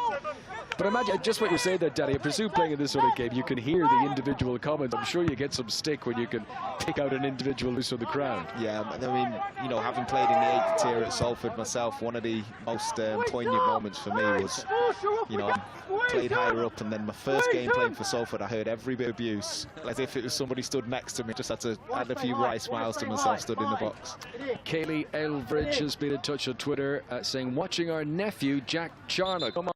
But imagine just what you say there, Danny. I presume playing in this sort of game, you can hear the individual comments. I'm sure you get some stick when you can pick out an individual loose from the crowd. Yeah, I mean, you know, having played in the 8th tier at Salford myself, one of the most poignant moments for me was, you know, I played higher up, and then my first game playing for Salford, I heard every bit of abuse, as if it was somebody stood next to me. Just had to add a few wry smiles to myself stood in the box. Kaylee Elbridge has been in touch on Twitter saying, watching our nephew, Jack Charnock. Come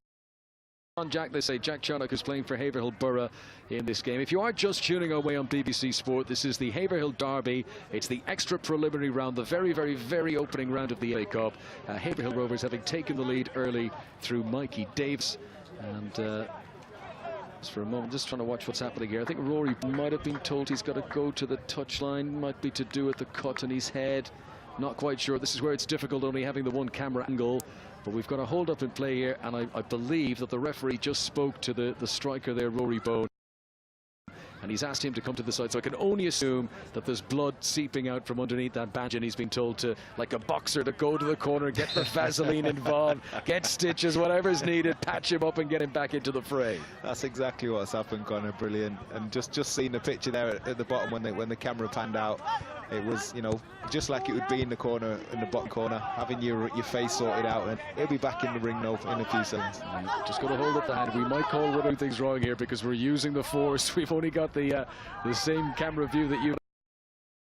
on, Jack, they say. Jack Charnock is playing for Haverhill Borough in this game. If you are just tuning our way on BBC Sport, this is the Haverhill Derby. It's the extra preliminary round, the very, very, very opening round of the FA Cup. Haverhill Rovers having taken the lead early through Mikey Davis. And just for a moment, just trying to watch what's happening here. I think Rory might have been told he's got to go to the touchline. Might be to do with the cut in his head. Not quite sure. This is where it's difficult, only having the one camera angle. But we've got a hold up in play here, and I believe that the referee just spoke to the striker there, Rory Bone, and he's asked him to come to the side. So I can only assume that there's blood seeping out from underneath that badge, and he's been told to, like a boxer, to go to the corner, get the Vaseline involved, get stitches, whatever's needed, patch him up and get him back into the fray. That's exactly what's happened, Connor. Brilliant. And just seeing the picture there at the bottom when the camera panned out, it was, you know, just like it would be in the corner, in the bottom corner, having your face sorted out, and he'll be back in the ring now in a few seconds. Just got to hold up the hand. We might call one of things wrong here because we're using the force. We've only got the same camera view that you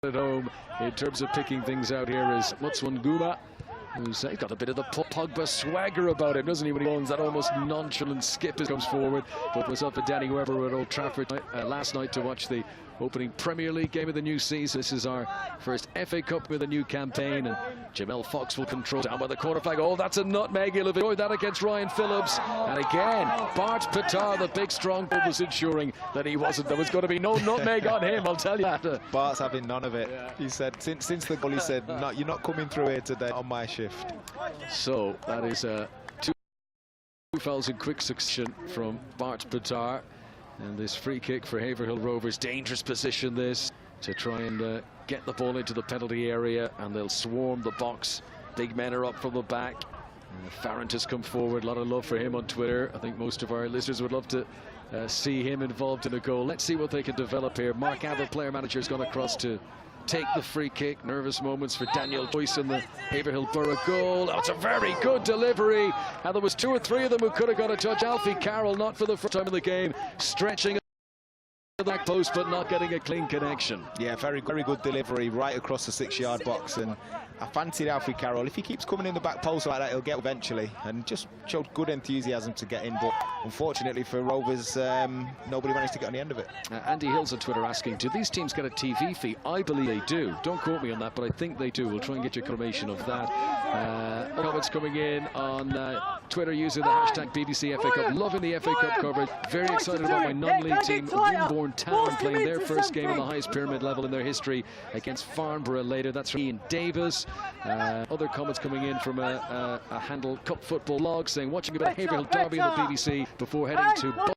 at home in terms of picking things out. Here is Mutswanguma, who's got a bit of the Pogba swagger about him, doesn't he, when he owns that almost nonchalant skip as he comes forward. But myself and Danny Webber were at Old Trafford last night to watch the opening Premier League game of the new season. This is our first FA Cup with a new campaign, and Jamel Fox will control down by the corner flag. Oh, that's a nutmeg. He'll have enjoyed that against Ryan Phillips. And again, Bart Pitar, the big strong bull, was ensuring that he wasn't. There was going to be no nutmeg on him, I'll tell you that. Bart's having none of it. Yeah. He said, since the goal, he said, no, you're not coming through here today on my shift. So that is two fouls in quick succession from Bart Pitar. And this free kick for Haverhill Rovers, dangerous position this, to try and get the ball into the penalty area, and they'll swarm the box. Big men are up from the back. Farrant has come forward, a lot of love for him on Twitter. I think most of our listeners would love to see him involved in a goal. Let's see what they can develop here. Mark Abbott, player manager, has gone across to take the free kick. Nervous moments for Daniel Joyce in the Haverhill Borough goal. Oh, it's a very good delivery, and there was 2 or 3 of them who could have got a touch. Alfie Carroll, not for the first time in the game, stretching the back post but not getting a clean connection. Yeah, very good delivery right across the 6-yard box, and I fancied Alfie Carroll. If he keeps coming in the back post like that, he'll get eventually, and just showed good enthusiasm to get in, but unfortunately for Rovers, nobody managed to get on the end of it. Andy Hill's on Twitter asking, do these teams get a TV fee? I believe they do. Don't quote me on that, but I think they do. We'll try and get you confirmation of that. Comments coming in on Twitter using the hashtag BBC FA Cup. Loving the FA Cup coverage. Very excited about my non-league team, Wimborne Town, playing their first game on the highest pyramid level in their history against Farnborough later. That's from Ian Davis. Other comments coming in from a Handle Cup football log saying, watching a bit of Haverhill Derby on the BBC before heading to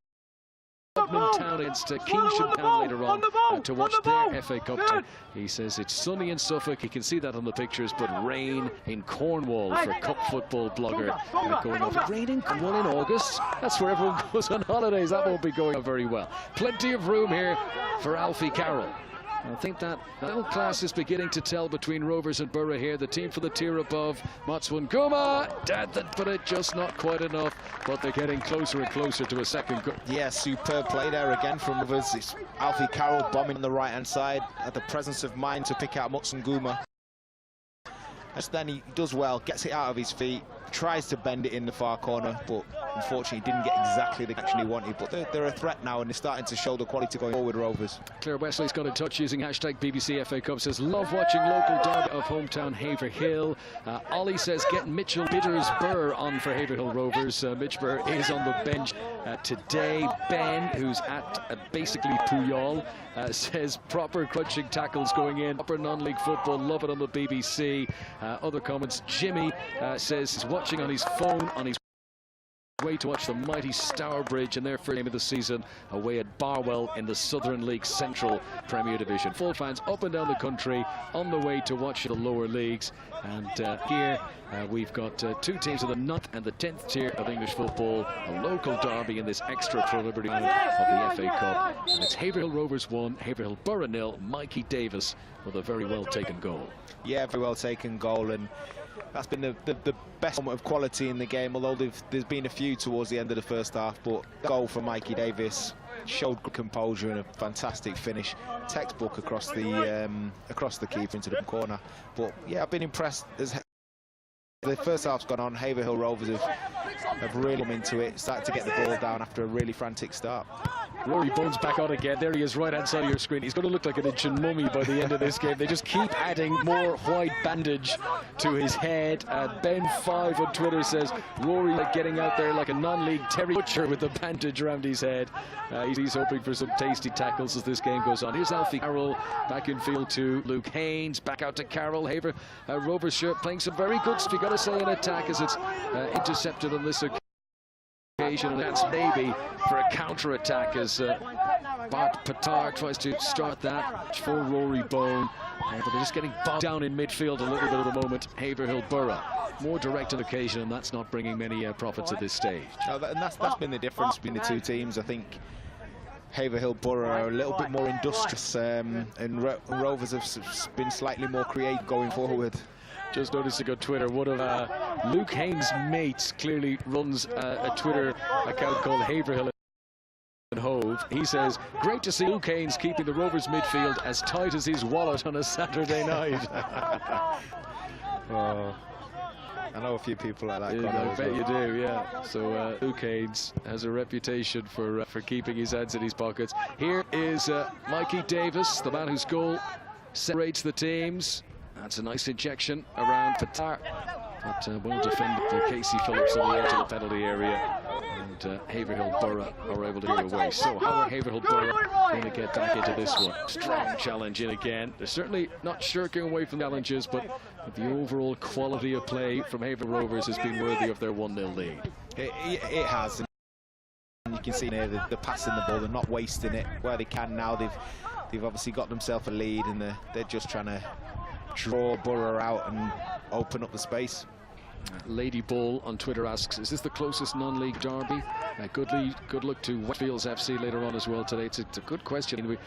Bodmin Town against Keynsham Town later on to watch their FA Cup team. He says it's sunny in Suffolk, you can see that on the pictures, but rain in Cornwall for Cup football blogger going over. Rain in Cornwall in August? That's where everyone goes on holidays. That won't be going very well. Plenty of room here for Alfie Carroll. I think that little class is beginning to tell between Rovers and Borough here. The team for the tier above, Mutswanguma, but it just not quite enough. But they're getting closer and closer to a second goal. Yeah, superb play there again from Rovers. It's Alfie Carroll bombing on the right-hand side, at the presence of mind to pick out Mutswanguma. And then he does well, gets it out of his feet, tries to bend it in the far corner, but unfortunately didn't get exactly the action he wanted. But they're a threat now, and they're starting to show the quality going forward, Rovers. Claire Wesley's got in touch using hashtag BBC FA Cup, says, love watching local derby of hometown Haverhill. Ollie says, get Mitchell Bitters-Burr on for Haverhill Rovers. Mitch Burr is on the bench today. Ben, who's at basically Puyol, says, proper crunching tackles going in. Proper non-league football, love it on the BBC. Other comments, Jimmy says he's watching on his phone, on his Way to watch the mighty Stourbridge in their first game of the season away at Barwell in the Southern League Central Premier Division. Full fans up and down the country on the way to watch the lower leagues. And here we've got two teams of the 9th and the 10th tier of English football, a local derby in this extra preliminary round of the FA Cup. And it's Haverhill Rovers 1, Haverhill Borough 0. Mikey Davis with a very well taken goal. Yeah, very well taken goal, and that's been the best moment of quality in the game, although there's been a few towards the end of the first half. But goal from Mikey Davis showed good composure and a fantastic finish, textbook across the keeper into the corner. But yeah, I've been impressed as the first half's gone on. Haverhill Rovers have really come into it, started to get the ball down after a really frantic start. Rory Bones back on again. There he is, right hand side of your screen. He's going to look like an ancient mummy by the end of this game. They just keep adding more white bandage to his head. Ben5 on Twitter says Rory getting out there like a non-league Terry Butcher with the bandage around his head. He's hoping for some tasty tackles as this game goes on. Here's Alfie Carroll back in field to Luke Haynes. Back out to Carroll. Rovers shirt playing some very good stuff, you've got to say, in attack as it's intercepted on this occasion, and that's maybe for a counter-attack as Bart Petard tries to start that for Rory Bone. But they're just getting bogged down in midfield a little bit at the moment. Haverhill Borough more direct on occasion, and that's not bringing many profits at this stage. And that's been the difference between the two teams. I think Haverhill Borough are a little bit more industrious, and Rovers have been slightly more creative going forward. Just noticing on Twitter, one of Luke Haynes' mates clearly runs a Twitter account called Haverhill and Hove. He says, great to see Luke Haynes keeping the Rovers midfield as tight as his wallet on a Saturday night. Oh, I know a few people like that. Yeah, I bet you do, yeah. So Luke Haynes has a reputation for keeping his hands in his pockets. Here is Mikey Davis, the man whose goal separates the teams. That's a nice injection around Petard, but well defended by Casey Phillips on the edge of the penalty area, and Haverhill Borough are able to get away. So how are Haverhill Borough going to get back into this one? Strong challenge in again. They're certainly not shirking away from challenges, but the overall quality of play from Haverhill Rovers has been worthy of their 1-0 lead. It has. And you can see there the passing the ball, they're not wasting it where they can now. They've obviously got themselves a lead, and they're just trying to draw Borough out and open up the space. Lady Ball on Twitter asks, is this the closest non-league derby? Good luck to Westfields FC later on as well today. It's a good question. We've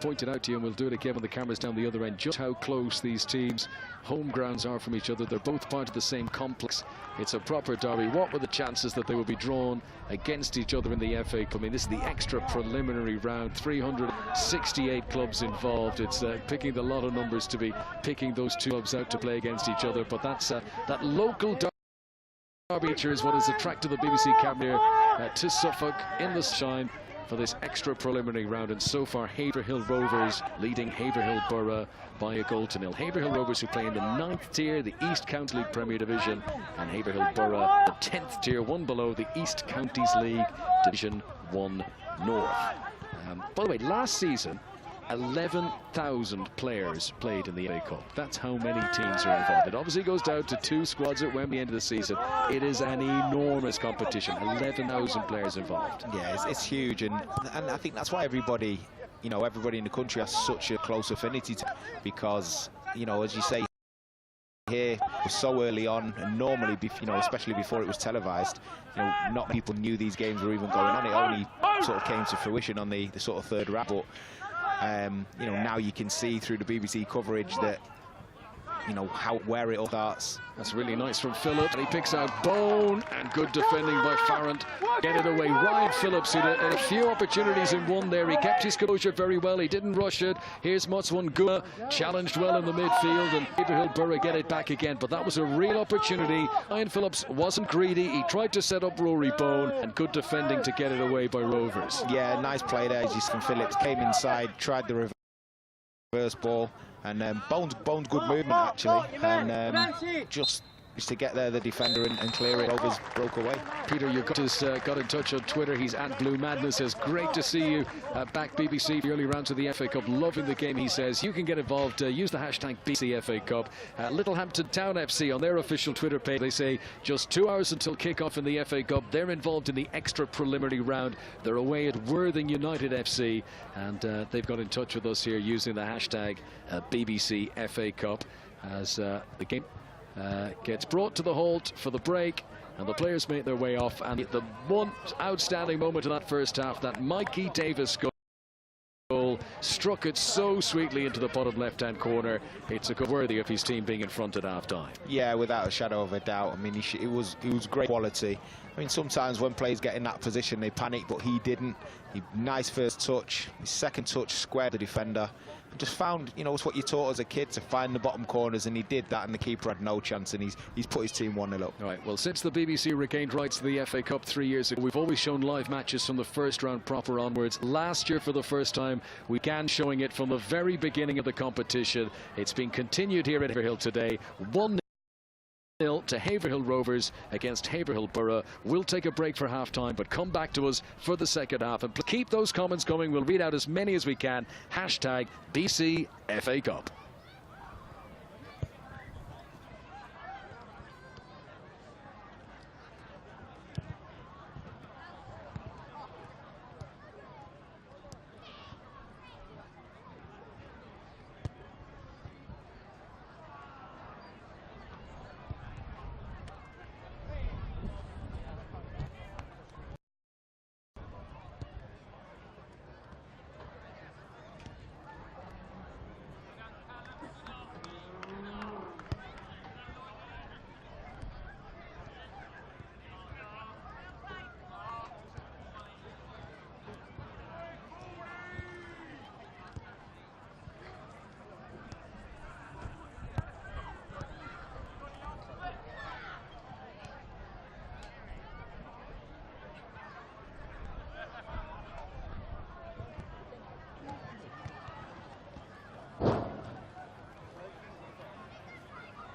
pointed out to you, and we'll do it again when the camera's down the other end, just how close these teams' home grounds are from each other. They're both part of the same complex. It's a proper derby. What were the chances that they would be drawn against each other in the FA Cup? I mean, this is the extra preliminary round. 368 clubs involved. It's picking the lot of numbers to be picking those two clubs out to play against each other. But that's that local derby is what has attracted the BBC camera to Suffolk in the shine for this extra preliminary round, and so far Haverhill Rovers leading Haverhill Borough by a goal to nil. Haverhill Rovers, who play in the 9th tier, the East County League Premier Division, and Haverhill Borough, the 10th tier, one below, the East Counties League Division 1 North. By the way, last season 11,000 players played in the FA Cup. That's how many teams are involved. It obviously goes down to 2 squads at Wembley end of the season. It is an enormous competition. 11,000 players involved. Yeah, it's huge, and I think that's why everybody in the country has such a close affinity to, because, as you say, here was so early on, and normally, especially before it was televised, not many people knew these games were even going on. It only sort of came to fruition on the sort of 3rd round. But now you can see through the BBC coverage that where it all starts. That's really nice from Phillips, and he picks out Bone, and good defending by Farrant. Get it away. Ryan Phillips, who had a few opportunities in one there. He kept his composure very well. He didn't rush it. Here's Motswangua, challenged well in the midfield, and Haverhill Borough get it back again. But that was a real opportunity. Ryan Phillips wasn't greedy. He tried to set up Rory Bone, and good defending to get it away by Rovers. Yeah, nice play there. As you see, Phillips came inside, tried the reverse ball. And Bone's good movement, actually, and just to get there, the defender, and clear it. Rovers broke away. Peter Yugut has got in touch on Twitter. He's at Blue Madness. Says, great to see you back, BBC, the early rounds of the FA Cup. Loving the game, he says. You can get involved. Use the hashtag BCFA Cup. Littlehampton Town FC on their official Twitter page. They say just 2 hours until kick-off in the FA Cup. They're involved in the extra preliminary round. They're away at Worthing United FC. And they've got in touch with us here using the hashtag BBC FA Cup as the game gets brought to the halt for the break, and the players make their way off. And the one outstanding moment of that first half, that Mikey Davis goal, struck it so sweetly into the bottom left-hand corner. It's a goal worthy of his team being in front at half-time. Yeah, without a shadow of a doubt. I mean, it was great quality. I mean, sometimes when players get in that position, they panic, but he didn't. Nice first touch. His second touch squared the defender. And just found, you know, it's what you taught as a kid, to find the bottom corners, and he did that, and the keeper had no chance, and he's put his team 1-0 up. All right, well, since the BBC regained rights to the FA Cup 3 years ago, we've always shown live matches from the first round proper onwards. Last year, for the first time, we began showing it from the very beginning of the competition. It's been continued here at Haverhill today. 1-0 to Haverhill Rovers against Haverhill Borough. We'll take a break for half-time, but come back to us for the second half. And keep those comments going. We'll read out as many as we can. Hashtag BC FA Cup.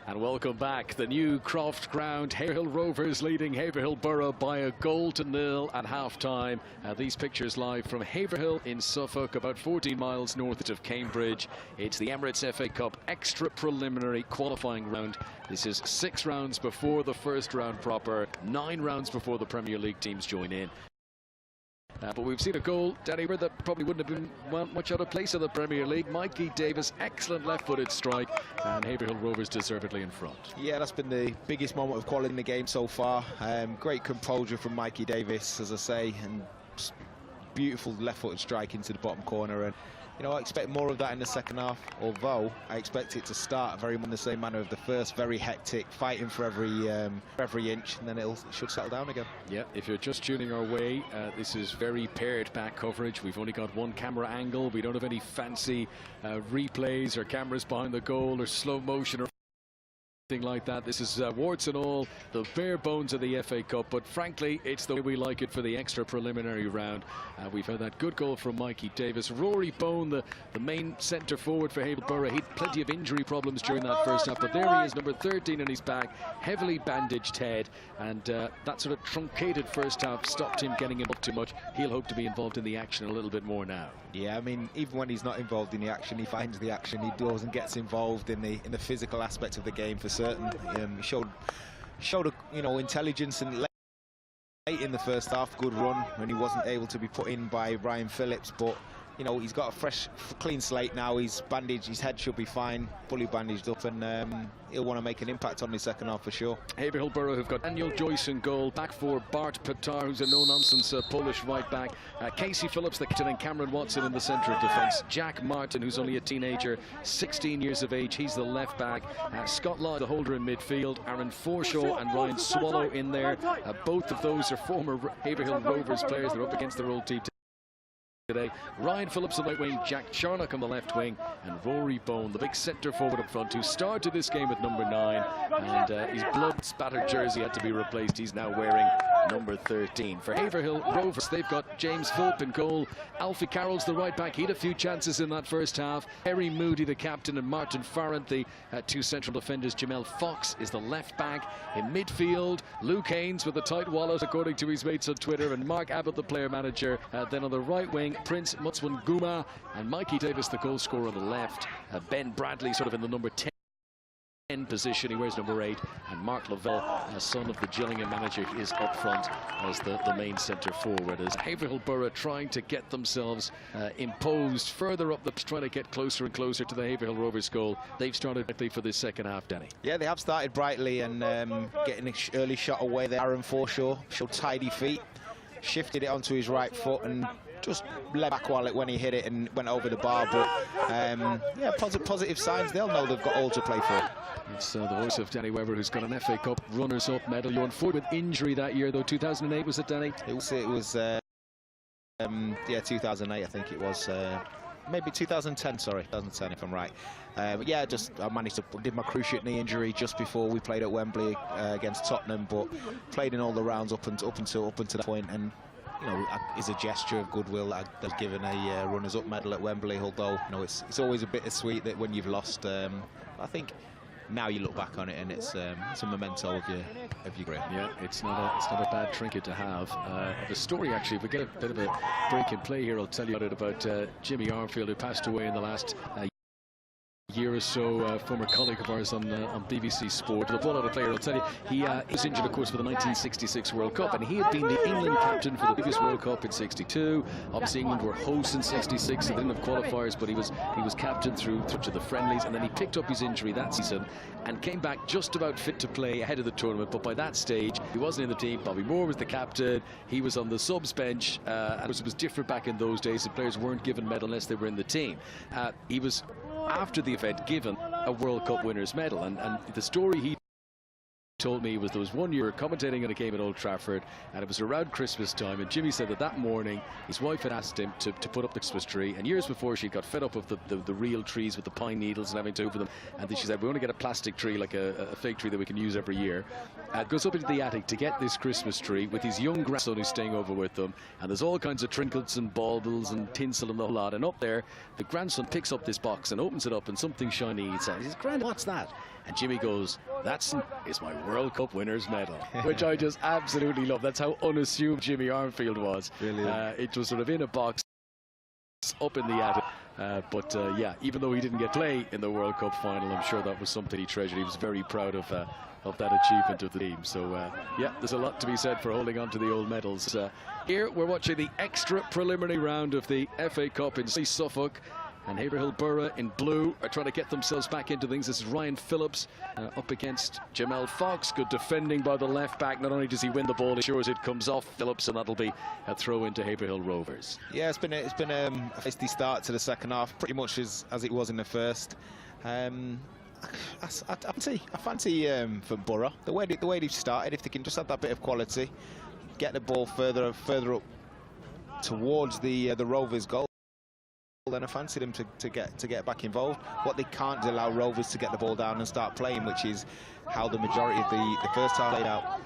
And welcome back. The new Croft Ground. Haverhill Rovers leading Haverhill Borough by a 0-0 at half-time. These pictures live from Haverhill in Suffolk, about 14 miles north of Cambridge. It's the Emirates FA Cup extra preliminary qualifying round. This is 6 rounds before the first round proper, 9 rounds before the Premier League teams join in. But we've seen a goal, Danny, that probably wouldn't have been much out of place in the Premier League. Mikey Davis, excellent left-footed strike, and Haverhill Rovers deservedly in front. Yeah, that's been the biggest moment of quality in the game so far. Great composure from Mikey Davis, as I say, and beautiful left-footed strike into the bottom corner. And you know, I expect more of that in the second half, although I expect it to start very much in the same manner of the first, very hectic, fighting for every inch, and then it should settle down again. Yeah, if you're just tuning our way, this is very pared back coverage. We've only got one camera angle. We don't have any fancy replays or cameras behind the goal or slow motion or anything like that. This is warts and all, the bare bones of the FA Cup, but frankly it's the way we like it for the extra preliminary round. We've had that good goal from Mikey Davis. Rory Bone, the main centre forward for Haverhill Borough, he had plenty of injury problems during that first half, but there he is, number 13 in his back, heavily bandaged head, and that sort of truncated first half stopped him getting involved too much. He'll hope to be involved in the action a little bit more now. Yeah, I mean, even when he's not involved in the action, he finds the action. He goes and gets involved in the physical aspect of the game for certain. He showed intelligence and late in the first half, good run when he wasn't able to be put in by Ryan Phillips, but you know, he's got a fresh, clean slate now. He's bandaged, his head should be fine, fully bandaged up, and he'll want to make an impact on the second half for sure. Haverhill Borough have got Daniel Joyce in goal, back for Bart Petar, who's a no-nonsense Polish right back, Casey Phillips, the captain, and Cameron Watson in the centre of defence. Jack Martin, who's only a teenager, 16 years of age, he's the left back. Scott Law, the holder in midfield. Aaron Forshaw and Ryan Swallow in there. Both of those are former Haverhill Rovers players. They're up against their old team today. Ryan Phillips on the right wing, Jack Charnock on the left wing, and Rory Bone, the big centre forward up front, who started this game with number 9, and his blood-spattered jersey had to be replaced. He's now wearing number 13. For Haverhill Rovers, they've got James Philp in goal. Alfie Carroll's the right back. He had a few chances in that first half. Harry Moody, the captain, and Martin Farrant, the two central defenders. Jamel Fox is the left back. In midfield, Luke Haynes with a tight wallet, according to his mates on Twitter, and Mark Abbott, the player manager. Then on the right wing, Prince Mutswanguma and Mikey Davis, the goal scorer on the left. Ben Bradley sort of in the number 10 position, he wears number 8, and Mark Lavelle, son of the Gillingham manager, is up front as the main centre forward. As Haverhill Borough trying to get themselves imposed further up, trying to get closer and closer to the Haverhill Rovers goal. They've started brightly for this second half, Danny. Yeah, they have started brightly, and getting an early shot away there. Aaron Forshaw showed tidy feet, shifted it onto his right foot and just led back when he hit it and went over the bar. But yeah, positive signs. They'll know they've got all to play for. It's the voice of Danny Webber, who's got an FA Cup runners-up medal. You were unfortunate with injury that year, though. 2008, was it, Danny? It was yeah, 2008, I think it was. Maybe 2010, sorry, 2010 if I'm right. But yeah, I managed to did my cruciate knee injury just before we played at Wembley against Tottenham, but played in all the rounds up until that point, and you know, is a gesture of goodwill. They've given a runners-up medal at Wembley, although you know it's always a bittersweet that when you've lost. I think now you look back on it and it's a memento of your career. Yeah, it's not a bad trinket to have. The story, actually, if we get a bit of a break in play here, I'll tell you about Jimmy Armfield, who passed away in the last year or so, former colleague of ours on BBC Sport. The ball-out player, I'll tell you, he was injured, of course, for the 1966 World Cup, and he had been the England captain for the previous World Cup in '62. Obviously, England were hosts in '66. They didn't have qualifiers, but he was captain through to the friendlies, and then he picked up his injury that season and came back just about fit to play ahead of the tournament. But by that stage, he wasn't in the team. Bobby Moore was the captain. He was on the subs bench, and it was different back in those days. The players weren't given medal unless they were in the team. He was, after the event, given a World Cup winners medal, and the story he told me was there was one year commentating on a game at Old Trafford, and it was around Christmas time, and Jimmy said that morning his wife had asked him to put up the Christmas tree, and years before she got fed up of the real trees with the pine needles and having to over them, and then she said, we want to get a plastic tree, like a fake tree that we can use every year. Goes up into the attic to get this Christmas tree with his young grandson who's staying over with them, and there's all kinds of trinkets and baubles and tinsel and the whole lot, and up there the grandson picks up this box and opens it up, and something shiny he says, "Grand, what's that?" And Jimmy goes, "That's my World Cup winners medal," which I just absolutely love. That's how unassuming Jimmy Armfield was. Really? It was sort of in a box up in the attic. Yeah, even though he didn't get play in the World Cup final, I'm sure that was something he treasured. He was very proud of that achievement of the team. So yeah, there's a lot to be said for holding on to the old medals. Here we're watching the extra preliminary round of the FA Cup in Suffolk, and Haverhill Borough in blue are trying to get themselves back into things. This is Ryan Phillips up against Jamel Fox. Good defending by the left back. Not only does he win the ball, he ensures it comes off Phillips, and that'll be a throw into Haverhill Rovers. Yeah, it's been a feisty start to the second half, pretty much as it was in the first. I fancy for Borough the way they've started. If they can just have that bit of quality, get the ball further up towards the Rovers goal, then I fancy them to get back involved. What they can't is allow Rovers to get the ball down and start playing, which is how the majority of the first half played out.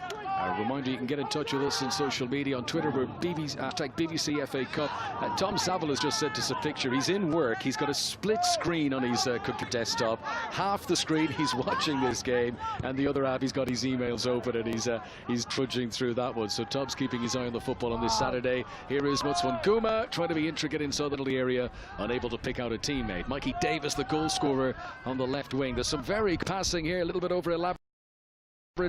Reminder, you can get in touch with us on social media. On Twitter, we're #BBC FA Cup. Tom Saville has just sent us a picture. He's in work. He's got a split screen on his computer desktop. Half the screen he's watching this game, and the other half he's got his emails open, and he's trudging through that one. So Tom's keeping his eye on the football on this Saturday. Here is Mutswanguma trying to be intricate inside the little area, unable to pick out a teammate. Mikey Davis, the goal scorer, on the left wing. There's some very passing here, a little bit over elaborate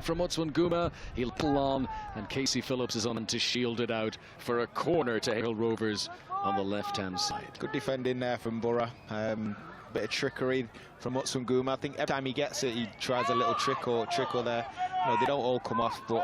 from Mutswanguma. He'll pull on, and Casey Phillips is on to shield it out for a corner to Haverhill Rovers on the left-hand side. Good defending there from Borough. Bit of trickery from Mutswanguma. I think every time he gets it, he tries a little trick or there. No, they don't all come off, but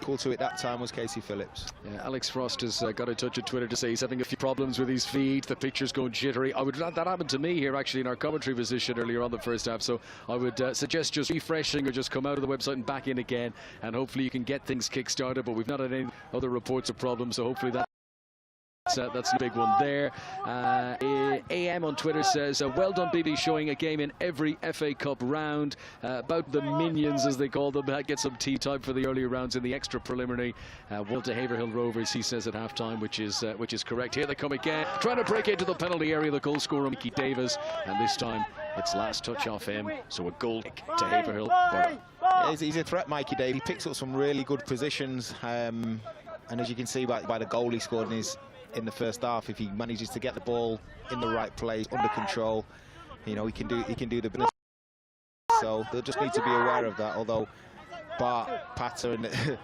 cool to it that time was Casey Phillips. Yeah, Alex Frost has got in touch on Twitter to say he's having a few problems with his feed. The picture's going jittery. That happened to me here actually in our commentary position earlier on the first half, so I would suggest just refreshing or just come out of the website and back in again, and hopefully you can get things kick-started. But we've not had any other reports of problems, so hopefully that That's a big one there. AM on Twitter says, well done BB, showing a game in every FA Cup round. About the minions, as they call them, get some tea time for the earlier rounds in the extra preliminary. Well to Haverhill Rovers, he says at half-time, which is correct. Here they come again, trying to break into the penalty area, the goal scorer Mikey Davis, and this time it's last touch off him, so a goal kick to Haverhill. Yeah, he's a threat, Mikey Davis. He picks up some really good positions, and as you can see by the goal he scored in the first half, if he manages to get the ball in the right place, under control, you know, he can do the business. So they'll just need to be aware of that. Although Bart Patter,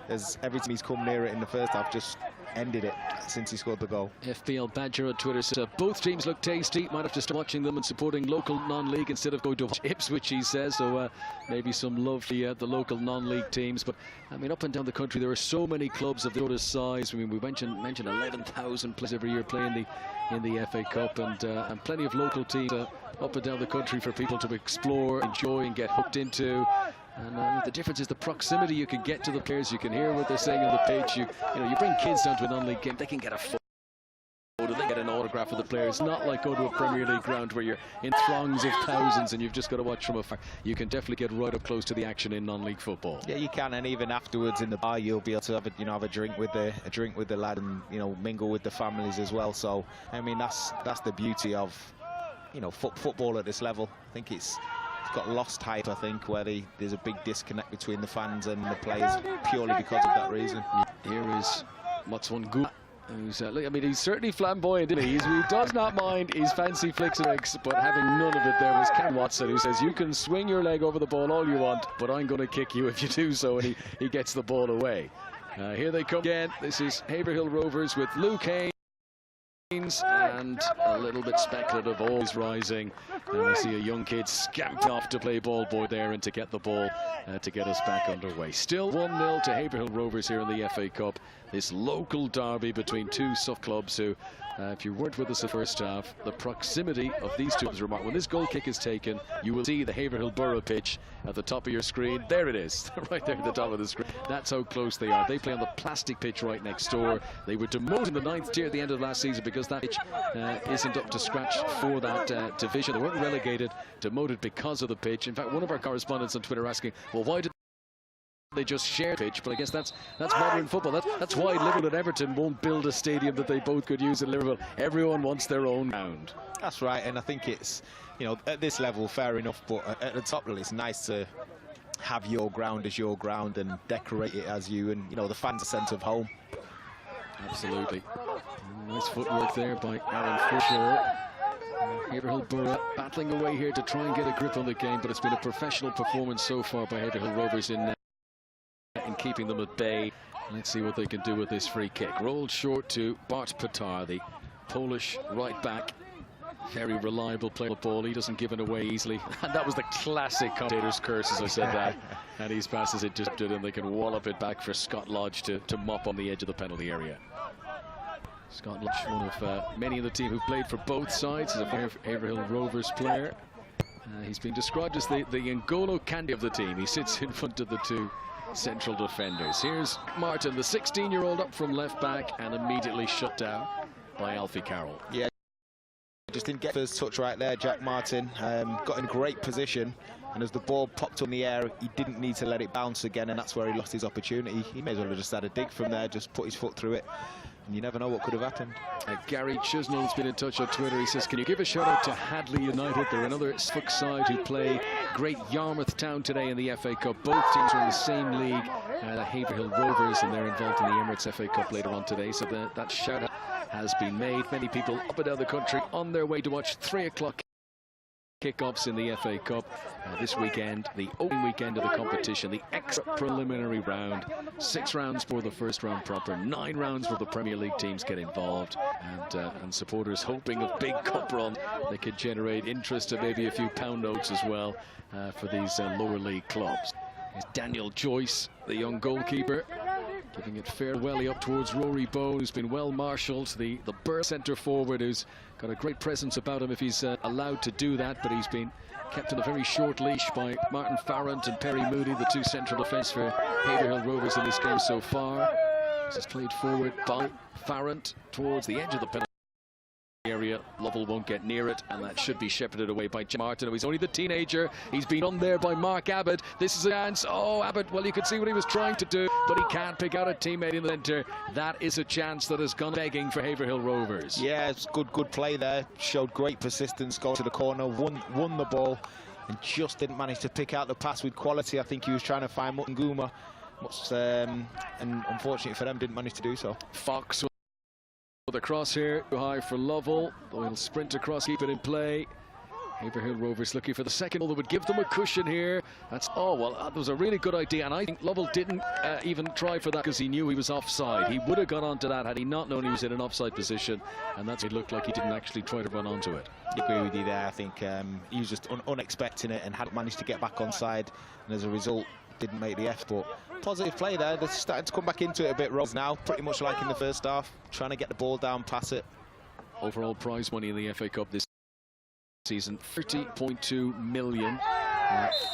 as every time he's come near it in the first half, just ended it since he scored the goal. FPL Badger on Twitter says, both teams look tasty. Might have to start watching them and supporting local non-league instead of going to watch Ipswich, he says. So maybe some love for the local non-league teams. But I mean, up and down the country, there are so many clubs of the other size. I mean, we mentioned 11,000 players every year playing in the FA Cup, and plenty of local teams up and down the country for people to explore, enjoy, and get hooked into. And the difference is the proximity you can get to the players. You can hear what they're saying on the pitch. You bring kids down to a non-league game, they can get a photo, they get an autograph of the players. Not like go to a Premier League ground where you're in throngs of thousands and you've just got to watch from afar. You can definitely get right up close to the action in non-league football. Yeah, you can, and even afterwards in the bar, you'll be able to have a drink with the lad, and mingle with the families as well. So I mean, that's the beauty of football at this level. I think it's got lost hype, I think, where there's a big disconnect between the fans and the players purely because of that reason. Here is Matswangu, who's he's certainly flamboyant, isn't he? He does not mind his fancy flicks and eggs, but having none of it there was Ken Watson, who says, you can swing your leg over the ball all you want, but I'm going to kick you if you do so, and he gets the ball away. Here they come again. This is Haverhill Rovers with Luke Haynes, and a little bit speculative, always rising. And I see a young kid scamper off to play ball boy there and to get the ball to get us back underway. Still 1-0 to Haverhill Rovers here in the FA Cup. This local derby between two soft clubs who, if you weren't with us the first half, the proximity of these two is remarkable. When this goal kick is taken, you will see the Haverhill Borough pitch at the top of your screen. There it is, right there at the top of the screen. That's how close they are. They play on the plastic pitch right next door. They were demoted in the 9th tier at the end of last season because that pitch isn't up to scratch for that division. They weren't relegated, demoted because of the pitch. In fact, one of our correspondents on Twitter asking, well, why did they just share pitch? But I guess that's modern football. That's why Liverpool and Everton won't build a stadium that they both could use in Liverpool. Everyone wants their own ground. That's right, and I think it's, at this level, fair enough, but at the top level, it's nice to have your ground as your ground and decorate it as you, and the fans a sense of home. Absolutely. Nice footwork there by Aaron Fisher. Haverhill Borough battling away here to try and get a grip on the game, but it's been a professional performance so far by Haverhill Rovers in keeping them at bay. Let's see what they can do with this free kick. Rolled short to Bart Patar, the Polish right back. Very reliable player on the ball. He doesn't give it away easily. And that was the classic commentator's curse, as I said that. And he passes it just and they can wallop it back for Scott Lodge to mop on the edge of the penalty area. Scott Lodge, one of many in the team who played for both sides, is a Haverhill Rovers player. He's been described as the N'Golo Kante of the team. He sits in front of the two central defenders. Here's Martin, the 16-year-old, up from left back and immediately shut down by Alfie Carroll. Yeah, just didn't get first touch right there. Jack Martin got in great position, and as the ball popped in the air, he didn't need to let it bounce again, and that's where he lost his opportunity. He may as well have just had a dig from there, just put his foot through it, and you never know what could have happened. Gary Chisnell's been in touch on Twitter. He says, can you give a shout out to Hadley United? They're another Suffolk side who play Great Yarmouth Town today in the FA Cup. Both teams are in the same league, the Haverhill Rovers, and they're involved in the Emirates FA Cup later on today. So that shout out has been made. Many people up and down the country on their way to watch 3 o'clock kickoffs in the FA Cup this weekend, the opening weekend of the competition, the extra preliminary round. 6 rounds for the first round proper, 9 rounds where the Premier League teams get involved, and supporters hoping of big cup run they could generate interest and maybe a few pound notes as well for these lower league clubs. Here's Daniel Joyce, the young goalkeeper, giving it farewell up towards Rory Bone, who's been well marshalled, the Borough centre forward, who's got a great presence about him if he's allowed to do that, but he's been kept on a very short leash by Martin Farrant and Perry Moody, the two central defence for Haverhill Rovers in this game so far. This is played forward by Farrant towards the edge of the penalty area. Lovell won't get near it, and that should be shepherded away by Jack Martin. He's only the teenager. He's been on there by Mark Abbott. This is a chance. Oh, Abbott, well, you could see what he was trying to do, but he can't pick out a teammate in the centre. That is a chance that has gone begging for Haverhill Rovers. Yeah, it's good play there. Showed great persistence, go to the corner, won the ball, and just didn't manage to pick out the pass with quality. I think he was trying to find Mutanguma, and unfortunately for them, didn't manage to do so. Fox with the cross here, too high for Lovell. He'll sprint across, keep it in play. Haverhill Rovers looking for the second goal that would give them a cushion here. That's that was a really good idea, and I think Lovell didn't even try for that because he knew he was offside. He would have gone on to that had he not known he was in an offside position, and that's it looked like he didn't actually try to run onto it. I agree with you there. I think he was just unexpecting it and hadn't managed to get back on side, and as a result didn't make the effort. But positive play there. They're starting to come back into it a bit, Rovers now, pretty much like in the first half, trying to get the ball down, pass it. Overall prize money in the FA Cup this season, 30.2 million.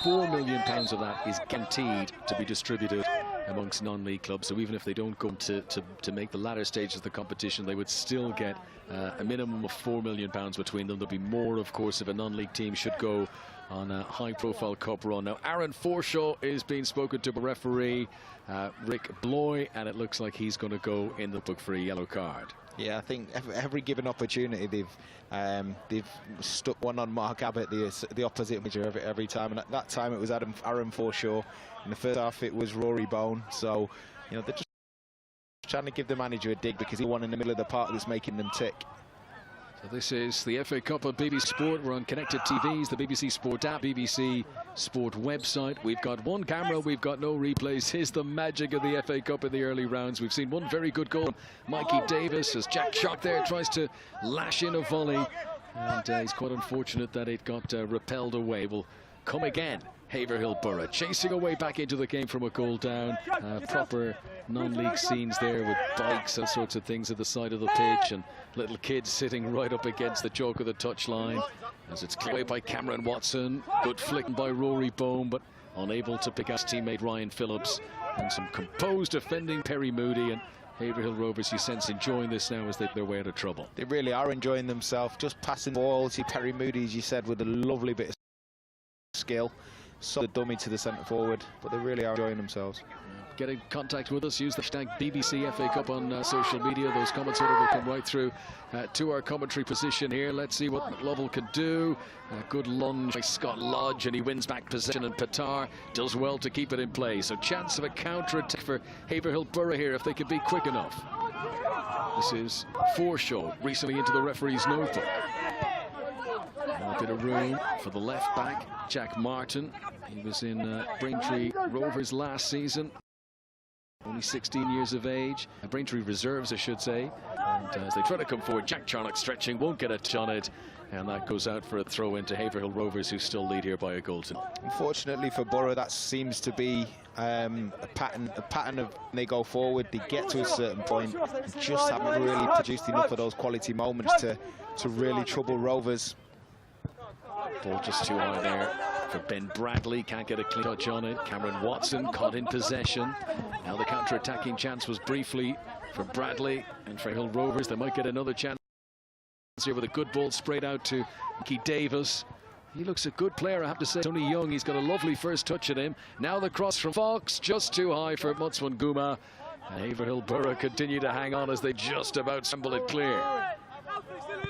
£4 million of that is guaranteed to be distributed amongst non-league clubs. So even if they don't go to make the latter stages of the competition, they would still get a minimum of £4 million between them. There'll be more, of course, if a non-league team should go on a high-profile cup run. Now, Aaron Forshaw is being spoken to by referee Rick Bloy, and it looks like he's going to go in the book for a yellow card. Yeah, I think every given opportunity they've stuck one on Mark Abbott, the opposite manager every time. And at that time it was Aaron Forshaw. In the first half it was Rory Bone. So, you know, they're just trying to give the manager a dig because he's the one in the middle of the park that's making them tick. So this is the FA Cup on BBC Sport. We're on connected TVs, the BBC Sport app, BBC Sport website. We've got one camera, we've got no replays. Here's the magic of the FA Cup in the early rounds. We've seen one very good goal. Mikey Davis, as Jack Shark there tries to lash in a volley. And he's quite unfortunate that it got repelled away. Will come again. Haverhill Borough chasing away back into the game from a goal down. Proper non-league scenes there with bikes and sorts of things at the side of the pitch, and little kids sitting right up against the chalk of the touchline. As it's cleared by Cameron Watson, good flicking by Rory Bone, but unable to pick out his teammate Ryan Phillips, and some composed defending Perry Moody. And Haverhill Rovers, you sense, enjoying this now as they their way out of trouble. They really are enjoying themselves, just passing the ball. See Perry Moody, as you said, with a lovely bit of skill. So the dummy to the centre forward, but they really are enjoying themselves. Get in contact with us, use the hashtag BBC FA Cup on social media. Those comments will come right through to our commentary position here. Let's see what Lovell can do. Good lunge by Scott Lodge, and he wins back possession, and Patar does well to keep it in play. So chance of a counter-attack for Haverhill Borough here if they can be quick enough. This is Forshaw, recently into the referee's notebook. A bit of room for the left back, Jack Martin. He was in Braintree Rovers last season, only 16 years of age. Braintree reserves, I should say. And as they try to come forward, Jack Charnock stretching, won't get a touch on it, and that goes out for a throw into Haverhill Rovers, who still lead here by a goal to. Unfortunately for Borough, that seems to be a pattern of when they go forward, they get to a certain point, and just haven't really produced enough of those quality moments to really trouble Rovers. Ball just too high there for Ben Bradley, can't get a clean touch on it. Cameron Watson caught in possession. Now the counter-attacking chance was briefly for Bradley, and for Haverhill Rovers they might get another chance here with a good ball sprayed out to Mikey Davis. He looks a good player, I have to say. Tony Young, he's got a lovely first touch at him. Now the cross from Fox, just too high for Mutanguma. And Haverhill Borough continue to hang on as they just about stumble it clear.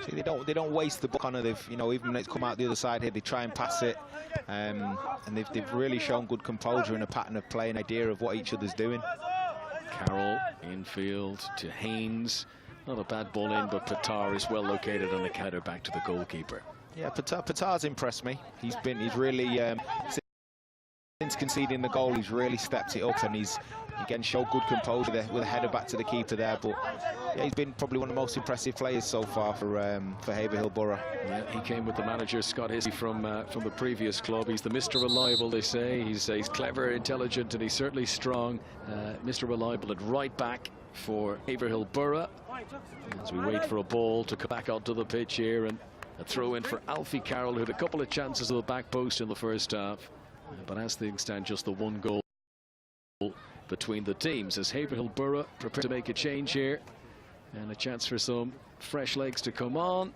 See, they don't waste the ball. Kind of, they've, you know, even when it's come out the other side here, they try and pass it, and they've really shown good composure and a pattern of play, an idea of what each other's doing. Carroll infield to Haynes, not a bad ball in, but Patar is well located on the counter back to the goalkeeper. Yeah, Patar's impressed me. He's really since conceding the goal, he's really stepped it up, and he's again showed good composure there with a header back to the keeper there. But yeah, he's been probably one of the most impressive players so far for Haverhill Borough. Yeah, he came with the manager Scott Hissey from the previous club. He's the Mr. Reliable, they say. He's clever, intelligent, and he's certainly strong. Mr. Reliable at right back for Haverhill Borough. As we wait for a ball to come back onto the pitch here, and a throw in for Alfie Carroll, who had a couple of chances at the back post in the first half. But as things stand, just the one goal between the teams as Haverhill Borough prepare to make a change here, and a chance for some fresh legs to come on.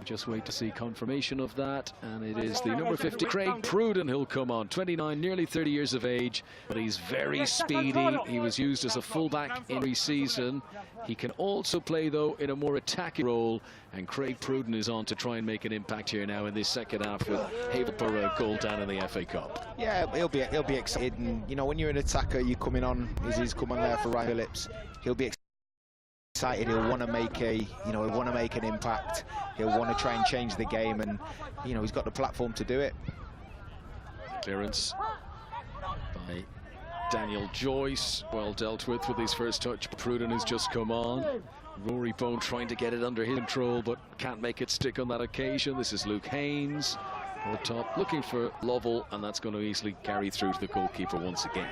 Just wait to see confirmation of that, and it is the number 50 Craig Pruden who'll come on. 29, nearly 30 years of age, but he's very speedy. He was used as a fullback in pre-season. He can also play though in a more attacking role, and Craig Pruden is on to try and make an impact here now in this second half with Haverhill Borough goal down in the FA Cup. Yeah, he'll be excited, and you know, when you're an attacker, you're coming on. He's coming there for Ryan Phillips. He'll be excited. He'll want to make an impact. He'll want to try and change the game, and you know, he's got the platform to do it. Clearance by Daniel Joyce, well dealt with his first touch. Pruden has just come on. Rory Bone trying to get it under his control, but can't make it stick on that occasion. This is Luke Haynes on top, looking for Lovell, and that's going to easily carry through to the goalkeeper once again.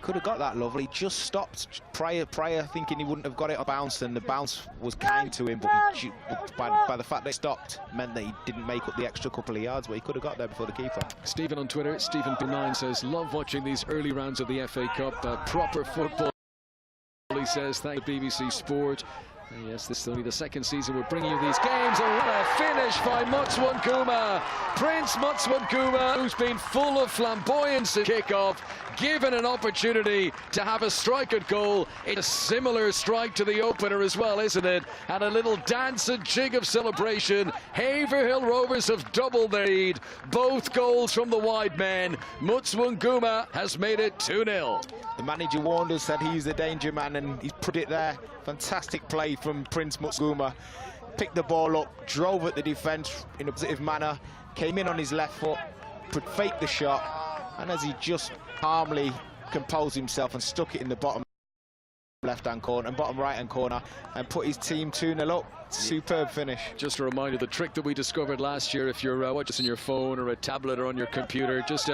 Could have got that Lovely, just stopped prior thinking he wouldn't have got it, bounced, and the bounce was kind to him, but by the fact that it stopped meant that he didn't make up the extra couple of yards, but he could have got there before the keeper. Stephen on Twitter, Stephen P9 says, love watching these early rounds of the FA Cup, proper football, he says. Thank you, BBC Sport. Yes, this is only the second season we're bringing you these games. And what a finish by Mutswankuma. Prince Mutswankuma, who's been full of flamboyance at kick-off, given an opportunity to have a strike at goal. It's a similar strike to the opener as well, isn't it? And a little dance and jig of celebration. Haverhill Rovers have doubled their lead. Both goals from the wide men. Mutswankuma has made it 2-0. The manager warned us, said he's the danger man, and he's put it there. Fantastic play from Prince Mutswankuma. Picked the ball up, drove at the defence in a positive manner, came in on his left foot, faked the shot, and as he just calmly composed himself and stuck it in the bottom left-hand corner and bottom right-hand corner and put his team 2-0 up. Superb finish. Just a reminder, the trick that we discovered last year, if you're watching on your phone or a tablet or on your computer, just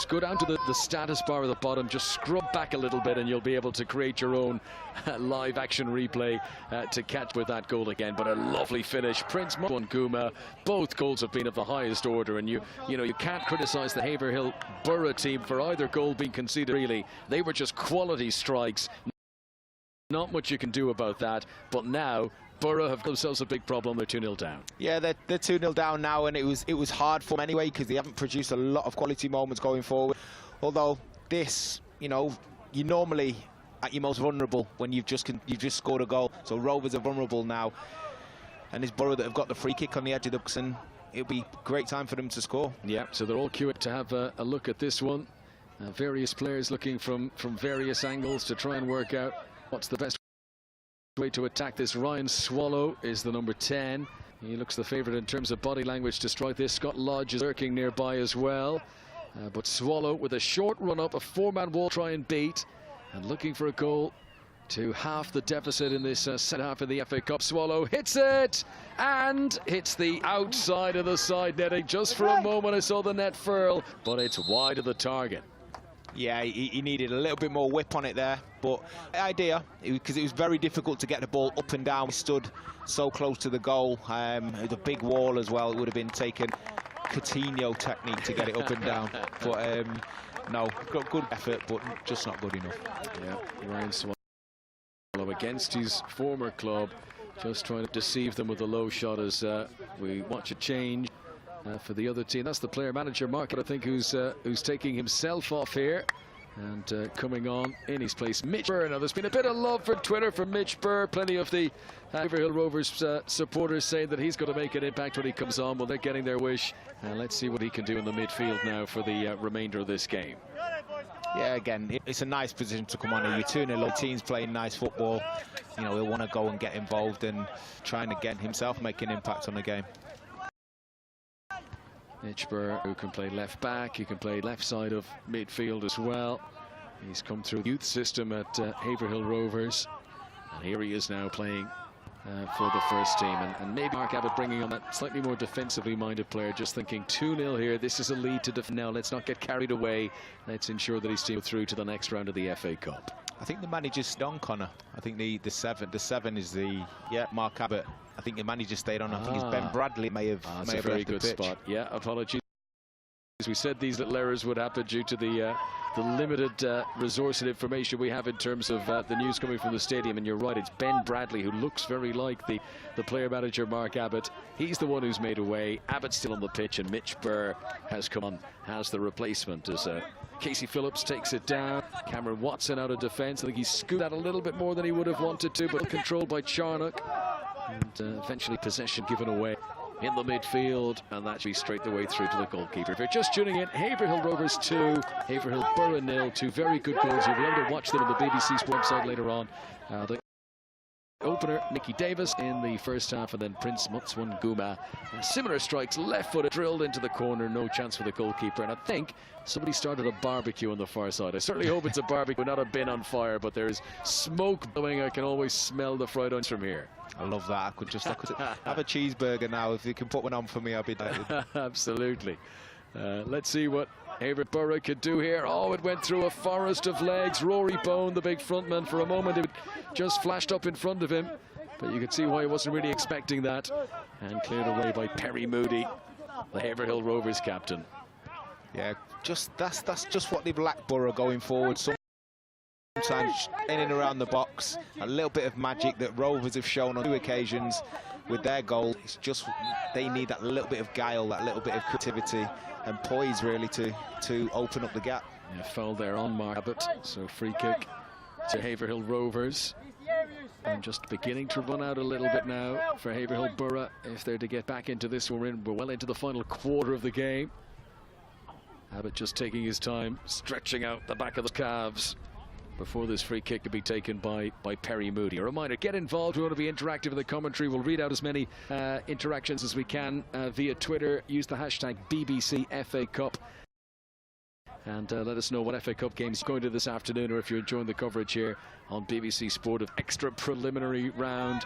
go down to the status bar at the bottom, just scrub back a little bit, and you'll be able to create your own live action replay to catch with that goal again. But a lovely finish. Prince Mutswankuma, both goals have been of the highest order, and you can't criticise the Haverhill Borough team for either goal being conceded, really. They were just quality strikes. Not much you can do about that, but now Borough have themselves a big problem. They're 2-0 down. Yeah, they're 2-0 down now, and it was hard for them anyway because they haven't produced a lot of quality moments going forward. Although this, you know, you're normally at your most vulnerable when you've just scored a goal. So Rovers are vulnerable now, and it's Borough that have got the free kick on the edge of the box, and it'll be a great time for them to score. Yeah, so they're all queuing to have a look at this one. Various players looking from various angles to try and work out what's the best way to attack this. Ryan Swallow is the number 10. He looks the favourite in terms of body language to strike this. Scott Lodge is lurking nearby as well. But Swallow with a short run up, a four-man wall try and beat, and looking for a goal to half the deficit in this second half of the FA Cup. Swallow hits it and hits the outside of the side netting. Just for a moment I saw the net furl, but it's wide of the target. Yeah, he needed a little bit more whip on it there, but the idea, because it was very difficult to get the ball up and down. We stood so close to the goal. It was a big wall as well. It would have been taken Coutinho technique to get it up and down. But no, got good effort, but just not good enough. Yeah, Ryan Swallow against his former club, just trying to deceive them with a low shot as we watch a change. For the other team, that's the player-manager market, I think, who's taking himself off here and coming on in his place. Mitch Burr. Now, there's been a bit of love for Twitter from Mitch Burr. Plenty of the Haverhill Rovers supporters saying that he's going to make an impact when he comes on. Well, they're getting their wish, and let's see what he can do in the midfield now for the remainder of this game. Yeah, again, it's a nice position to come on here. You're 2-0, team's playing nice football. You know, he'll want to go and get involved and trying to get himself make an impact on the game. Mitch Burr, who can play left back, he can play left side of midfield as well. He's come through the youth system at Haverhill Rovers, and here he is now playing for the first team. And maybe Mark Abbott bringing on that slightly more defensively minded player, just thinking 2-0 here. This is a lead to defend now. Let's not get carried away. Let's ensure that he's still through to the next round of the FA Cup. I think the manager's on, Connor. I think the seven is the Mark Abbott. I think the manager stayed on. I think it's Ben Bradley may have that's a very left the good pitch. spot. Yeah, apologies. As we said, these little errors would happen due to the limited resource and information we have in terms of the news coming from the stadium. And you're right, it's Ben Bradley, who looks very like the player manager Mark Abbott. He's the one who's made away. Abbott's still on the pitch, and Mitch Burr has come on as the replacement as Casey Phillips takes it down. Cameron Watson out of defence. I think he's scooped that a little bit more than he would have wanted to, but controlled by Charnock. And eventually possession given away in the midfield, and that should be straight the way through to the goalkeeper. If you're just tuning in, Haverhill Rovers 2, Haverhill Borough 0. Two very good goals. You'll be able to watch them on the BBC Sport website later on. The opener, Nicky Davis in the first half, and then Prince Mutswan Guma. Similar strikes, left-footed, drilled into the corner, no chance for the goalkeeper. And I think somebody started a barbecue on the far side. I certainly hope it's a barbecue, not a bin on fire, but there's smoke blowing. I can always smell the fried onions from here. I love that. I could have a cheeseburger now. If you can put one on for me, I'll be delighted. Absolutely. Let's see what Haverhill Borough could do here. Oh, it went through a forest of legs. Rory Bone, the big frontman, for a moment it just flashed up in front of him, but you could see why he wasn't really expecting that, and cleared away by Perry Moody, the Haverhill Rovers captain. Yeah, that's just what they lack, Borough, going forward. Sometimes in and around the box, a little bit of magic that Rovers have shown on 2 occasions with their goal. It's just they need that little bit of guile, that little bit of creativity and poise, really, to open up the gap. Yeah, foul there on Mark Abbott, so free kick to Haverhill Rovers. And just beginning to run out a little bit now for Haverhill Borough if they're to get back into this. We're well into the final quarter of the game. Abbott just taking his time, stretching out the back of the calves before this free kick could be taken by Perry Moody. A reminder, get involved. We want to be interactive in the commentary. We'll read out as many interactions as we can via Twitter. Use the hashtag BBC FA Cup. And let us know what FA Cup games you're going to this afternoon, or if you're enjoying the coverage here on BBC Sport of extra preliminary round.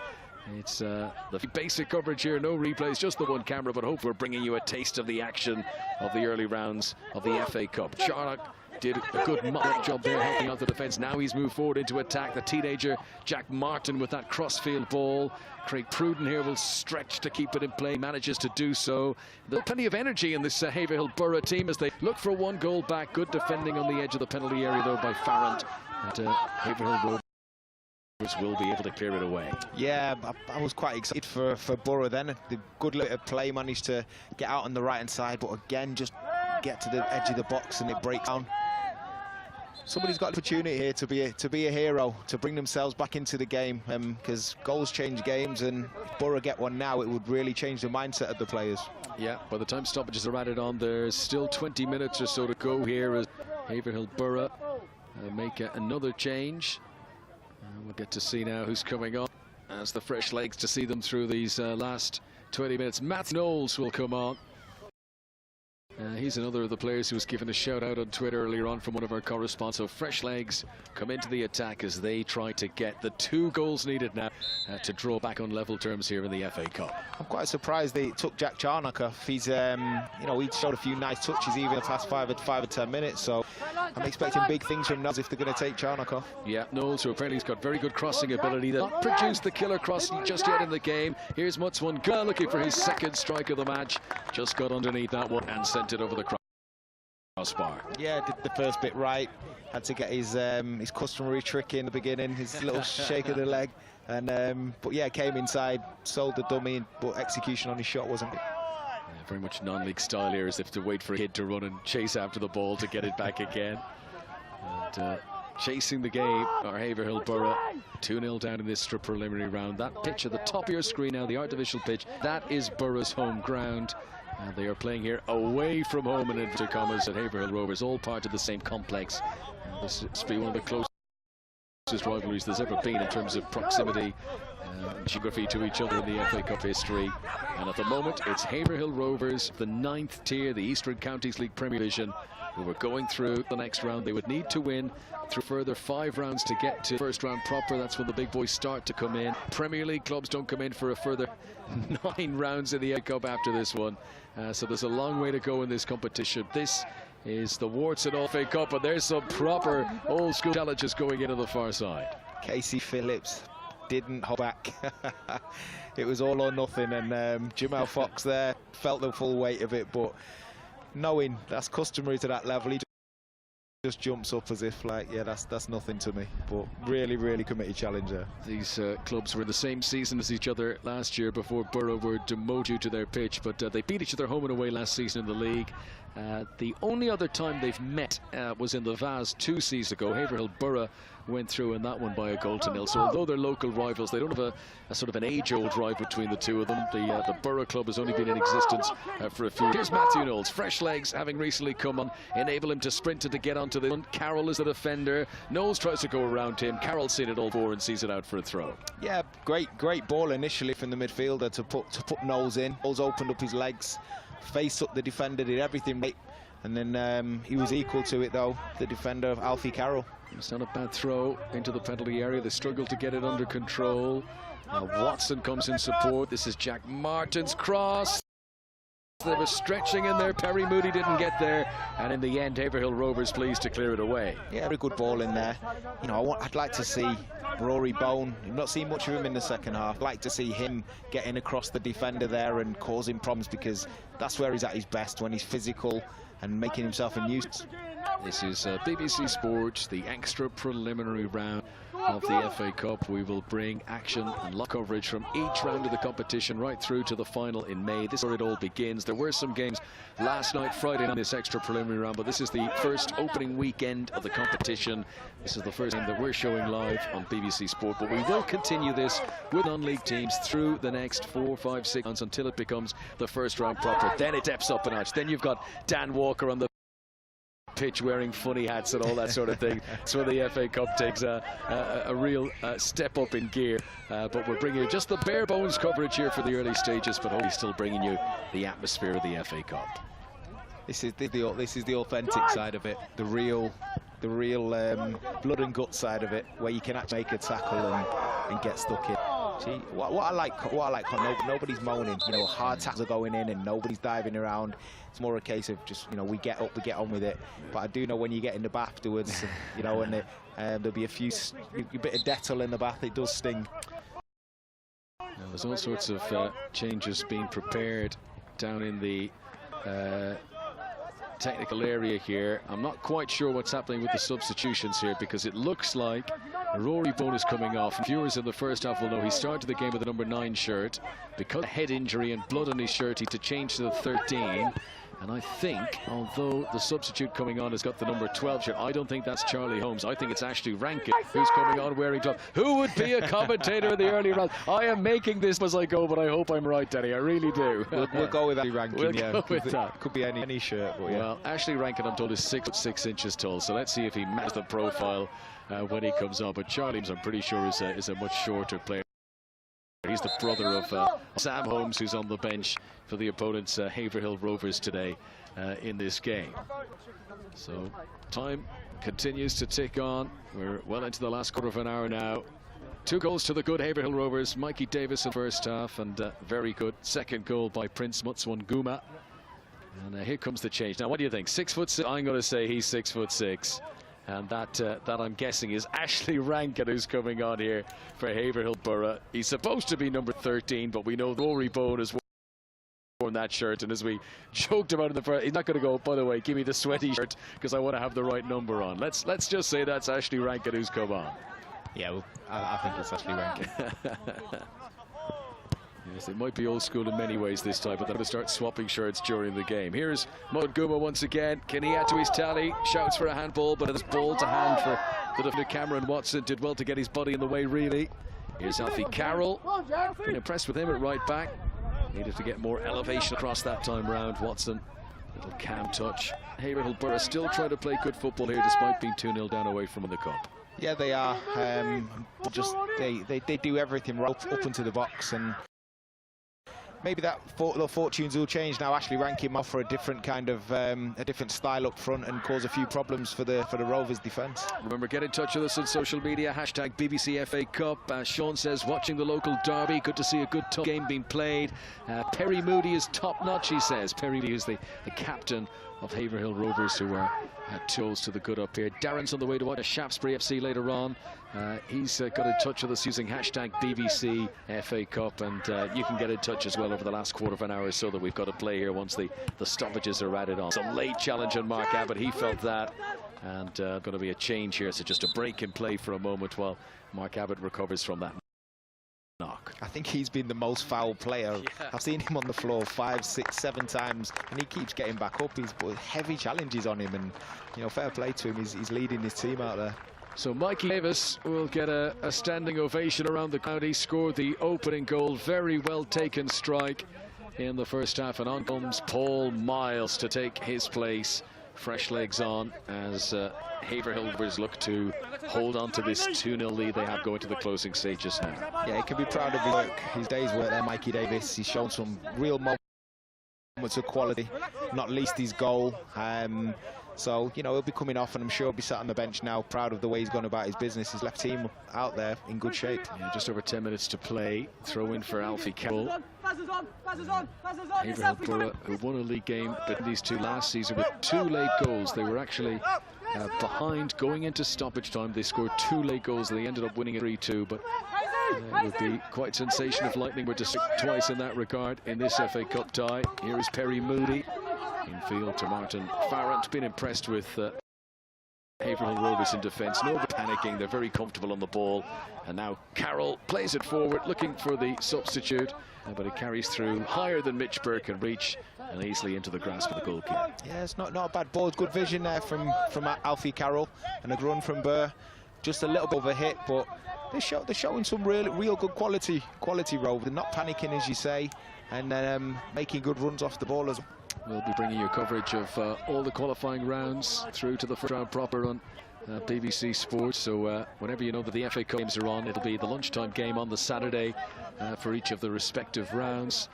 It's the basic coverage here, no replays, just the one camera, but hope we're bringing you a taste of the action of the early rounds of the FA Cup. Charnock did a good mock job there, helping out the defence. Now he's moved forward into attack. The teenager Jack Martin with that crossfield ball. Craig Pruden here will stretch to keep it in play, manages to do so. There's plenty of energy in this Haverhill Borough team as they look for one goal back. Good defending on the edge of the penalty area though by Farrant. And Haverhill Rovers will be able to clear it away. Yeah, I was quite excited for Borough then. The good little play, managed to get out on the right hand side, but again just get to the edge of the box and it breaks down. Somebody's got an opportunity here to be a hero, to bring themselves back into the game, because goals change games, and if Borough get one now, it would really change the mindset of the players. Yeah, by the time stoppages are added on, there's still 20 minutes or so to go here as Haverhill Borough make another change. We'll get to see now who's coming on as the fresh legs to see them through these last 20 minutes. Matt Knowles will come on. He's another of the players who was given a shout out on Twitter earlier on from one of our correspondents. So fresh legs come into the attack as they try to get the 2 goals needed now to draw back on level terms here in the FA Cup. I'm quite surprised they took Jack Charnock off. He's, you know, he showed a few nice touches even in the past 5 or 10 minutes. So I'm expecting big things from Knowles if they're going to take Charnock off. Yeah, Knowles, who apparently has got very good crossing ability. They've not produced the killer cross just yet in the game. Here's Mutswan Guma looking for his 2nd strike of the match. Just got underneath that one and sent it over the crossbar. Yeah, did the first bit right. Had to get his customary trick in the beginning, his little shake of the leg, and but yeah, came inside, sold the dummy, but execution on his shot wasn't good. Yeah, very much non-league style here, as if to wait for a kid to run and chase after the ball to get it back again. And chasing the game are Haverhill Borough, 2-0 down in this preliminary round. That pitch at the top of your screen now, the artificial pitch, that is Borough's home ground. And they are playing here away from home in inverted commas at Haverhill Rovers, all part of the same complex. This must be one of the closest rivalries there's ever been in terms of proximity and geography to each other in the FA Cup history. And at the moment, it's Haverhill Rovers, the 9th tier, the Eastern Counties League Premier Division, who are going through the next round. They would need to win through further 5 rounds to get to first round proper. That's when the big boys start to come in. Premier League clubs don't come in for a further 9 rounds in the FA Cup after this one. So there's a long way to go in this competition. This is the warts and all FA Cup, and there's some proper old school challenges going into the far side. Casey Phillips didn't hold back. It was all or nothing, and Jamal Fox there felt the full weight of it, but knowing that's customary to that level, he just jumps up as if like, yeah, that's nothing to me. But really committed challenger. These clubs were in the same season as each other last year before Borough were demoted to their pitch, but they beat each other home and away last season in the league. The only other time they've met was in the Vase 2 seasons ago. Haverhill Borough went through in that one by a goal to nil. So although they're local rivals, they don't have a sort of an age-old rival between the two of them. The Borough club has only been in existence for a few years. Here's Matthew Knowles, fresh legs having recently come on, enable him to sprint and to get onto the front. Carroll is the defender. Knowles tries to go around him. Carroll's seen it all before and sees it out for a throw. Yeah, great ball initially from the midfielder to put Knowles in. Knowles opened up his legs, face up the defender, did everything right, and then he was equal to it though, the defender, Alfie Carroll. It's not a bad throw into the penalty area. They struggle to get it under control. Watson comes in support. This is Jack Martin's cross. They were stretching in there. Perry Moody didn't get there, and in the end Haverhill Rovers pleased to clear it away. Yeah, very good ball in there. You know, I'd like to see Rory Bone. I've not seen much of him in the second half. I'd like to see him getting across the defender there and causing problems, because that's where he's at his best, when he's physical and making himself a nuisance. This is BBC Sport, the extra preliminary round of the FA Cup. We will bring action and live coverage from each round of the competition right through to the final in May. This is where it all begins. There were some games last night, Friday, on this extra preliminary round, but this is the first opening weekend of the competition. This is the first game that we're showing live on BBC Sport, but we will continue this with non-league teams through the next 4, 5, 6 months until it becomes the first round proper. Then it steps up a notch. Then you've got Dan Walker on the pitch wearing funny hats and all that sort of thing. That's where the FA Cup takes a real step up in gear. But we're bringing you just the bare bones coverage here for the early stages, but hopefully still bringing you the atmosphere of the FA Cup. This is the authentic side of it, the real blood and gut side of it, where you can actually make a tackle and get stuck in. See, what I like, nobody's moaning. You know, hard tackles are going in and nobody's diving around. It's more a case of just, you know, we get up, we get on with it. But I do know when you get in the bath afterwards, you know, and there'll be a bit of Dettol in the bath. It does sting. Now, there's all sorts of changes being prepared down in the technical area here. I'm not quite sure what's happening with the substitutions here, because it looks like Rory Bone is coming off. Viewers in the first half will know he started the game with the number 9 shirt. Because of a head injury and blood on his shirt, he had to change to the 13. And I think, although the substitute coming on has got the number 12 shirt, I don't think that's Charlie Holmes. I think it's Ashley Rankin who's coming on wearing 12. Who would be a commentator in the early round? I am making this as I go, but I hope I'm right, Danny. I really do. We'll go with Ashley Rankin. We'll go with that. Could be any shirt, but yeah. Well, Ashley Rankin, I'm told, is 6'6" tall, so let's see if he matches the profile when he comes on. But Charlie Holmes, I'm pretty sure, is a much shorter player. He's the brother of Sam Holmes, who's on the bench for the opponent's Haverhill Rovers today in this game. So time continues to tick on. We're well into the last quarter of an hour now. 2 goals to the good Haverhill Rovers. Mikey Davis in first half, and very good second goal by Prince Mutswanguma. And here comes the change. Now, what do you think? 6'6". I'm going to say he's 6'6". And that I'm guessing is Ashley Rankin, who's coming on here for Haverhill Borough. He's supposed to be number 13, but we know Rory Bone has worn that shirt. And as we joked about in the first, he's not going to go, by the way, give me the sweaty shirt because I want to have the right number on. Let's just say that's Ashley Rankin who's come on. Yeah, well, I think it's Ashley Rankin. Yes, it might be old school in many ways this time, but they're going to start swapping shirts during the game. Here's Mutswanguma once again. Can he add to his tally? Shouts for a handball, but it's ball to hand for the defender. Cameron Watson did well to get his body in the way, really. Here's Alfie Carroll. Been impressed with him at right back. Needed to get more elevation across that time round. Watson, little cam touch. Haverhill Borough still trying to play good football here, despite being 2-0 down away from the cup. Yeah, they are. They do everything right up into the box, and maybe that fortunes will change now. Ashley Rankin offer a different kind of a different style up front and cause a few problems for the Rovers defence. Remember, get in touch with us on social media. Hashtag BBC FA Cup. Sean says, watching the local derby, good to see a good tough game being played. Perry Moody is top notch, he says. Perry Moody is the captain of Haverhill Rovers, who are Had 2 goals to the good up here. Darren's on the way to watch Shaftesbury FC later on. He's got in touch with us using hashtag BBC FA Cup, and you can get in touch as well over the last quarter of an hour or so that we've got to play here once the stoppages are added on. Some late challenge on Mark Abbott, he felt that, and going to be a change here, so just a break in play for a moment while Mark Abbott recovers from that knock. I think he's been the most foul player. Yeah. I've seen him on the floor 5, 6, 7 times, and he keeps getting back up. He's put heavy challenges on him, and fair play to him. He's leading his team out there. So Mikey Davis will get a standing ovation around the crowd. He scored the opening goal. Very well taken strike in the first half, and on comes Paul Miles to take his place. Fresh legs on as Haverhill Rovers look to hold on to this 2-0 lead they have going to the closing stages now. Yeah, he can be proud of his work, his day's work there, Mikey Davis. He's shown some real moments of quality, not least his goal. So, he'll be coming off, and I'm sure he'll be sat on the bench now, proud of the way he's gone about his business. He's left team out there in good shape. Yeah, just over 10 minutes to play. Throw in for Alfie Carroll. Haverhill Borough, who won a league game, but these 2 last season with 2 late goals. They were actually behind going into stoppage time. They scored 2 late goals, and they ended up winning it 3-2. But it would be quite sensational if Lightning were to stick twice in that regard in this FA Cup tie. Here is Perry Moody. Infield to Martin Farrant. Been impressed with Haverhill Rovers in defence. No panicking. They're very comfortable on the ball. And now Carroll plays it forward, looking for the substitute. But it carries through higher than Mitch Burke can reach, and easily into the grasp of the goalkeeper. Yeah, it's not a bad ball. Good vision there from Alfie Carroll, and a run from Burr. Just a little bit of a hit, but they're showing some real good quality Rovers. They're not panicking, as you say, and making good runs off the ball as well. We'll be bringing you coverage of all the qualifying rounds through to the first round proper on BBC Sports. So whenever you know that the FA Cup games are on, it'll be the lunchtime game on the Saturday for each of the respective rounds.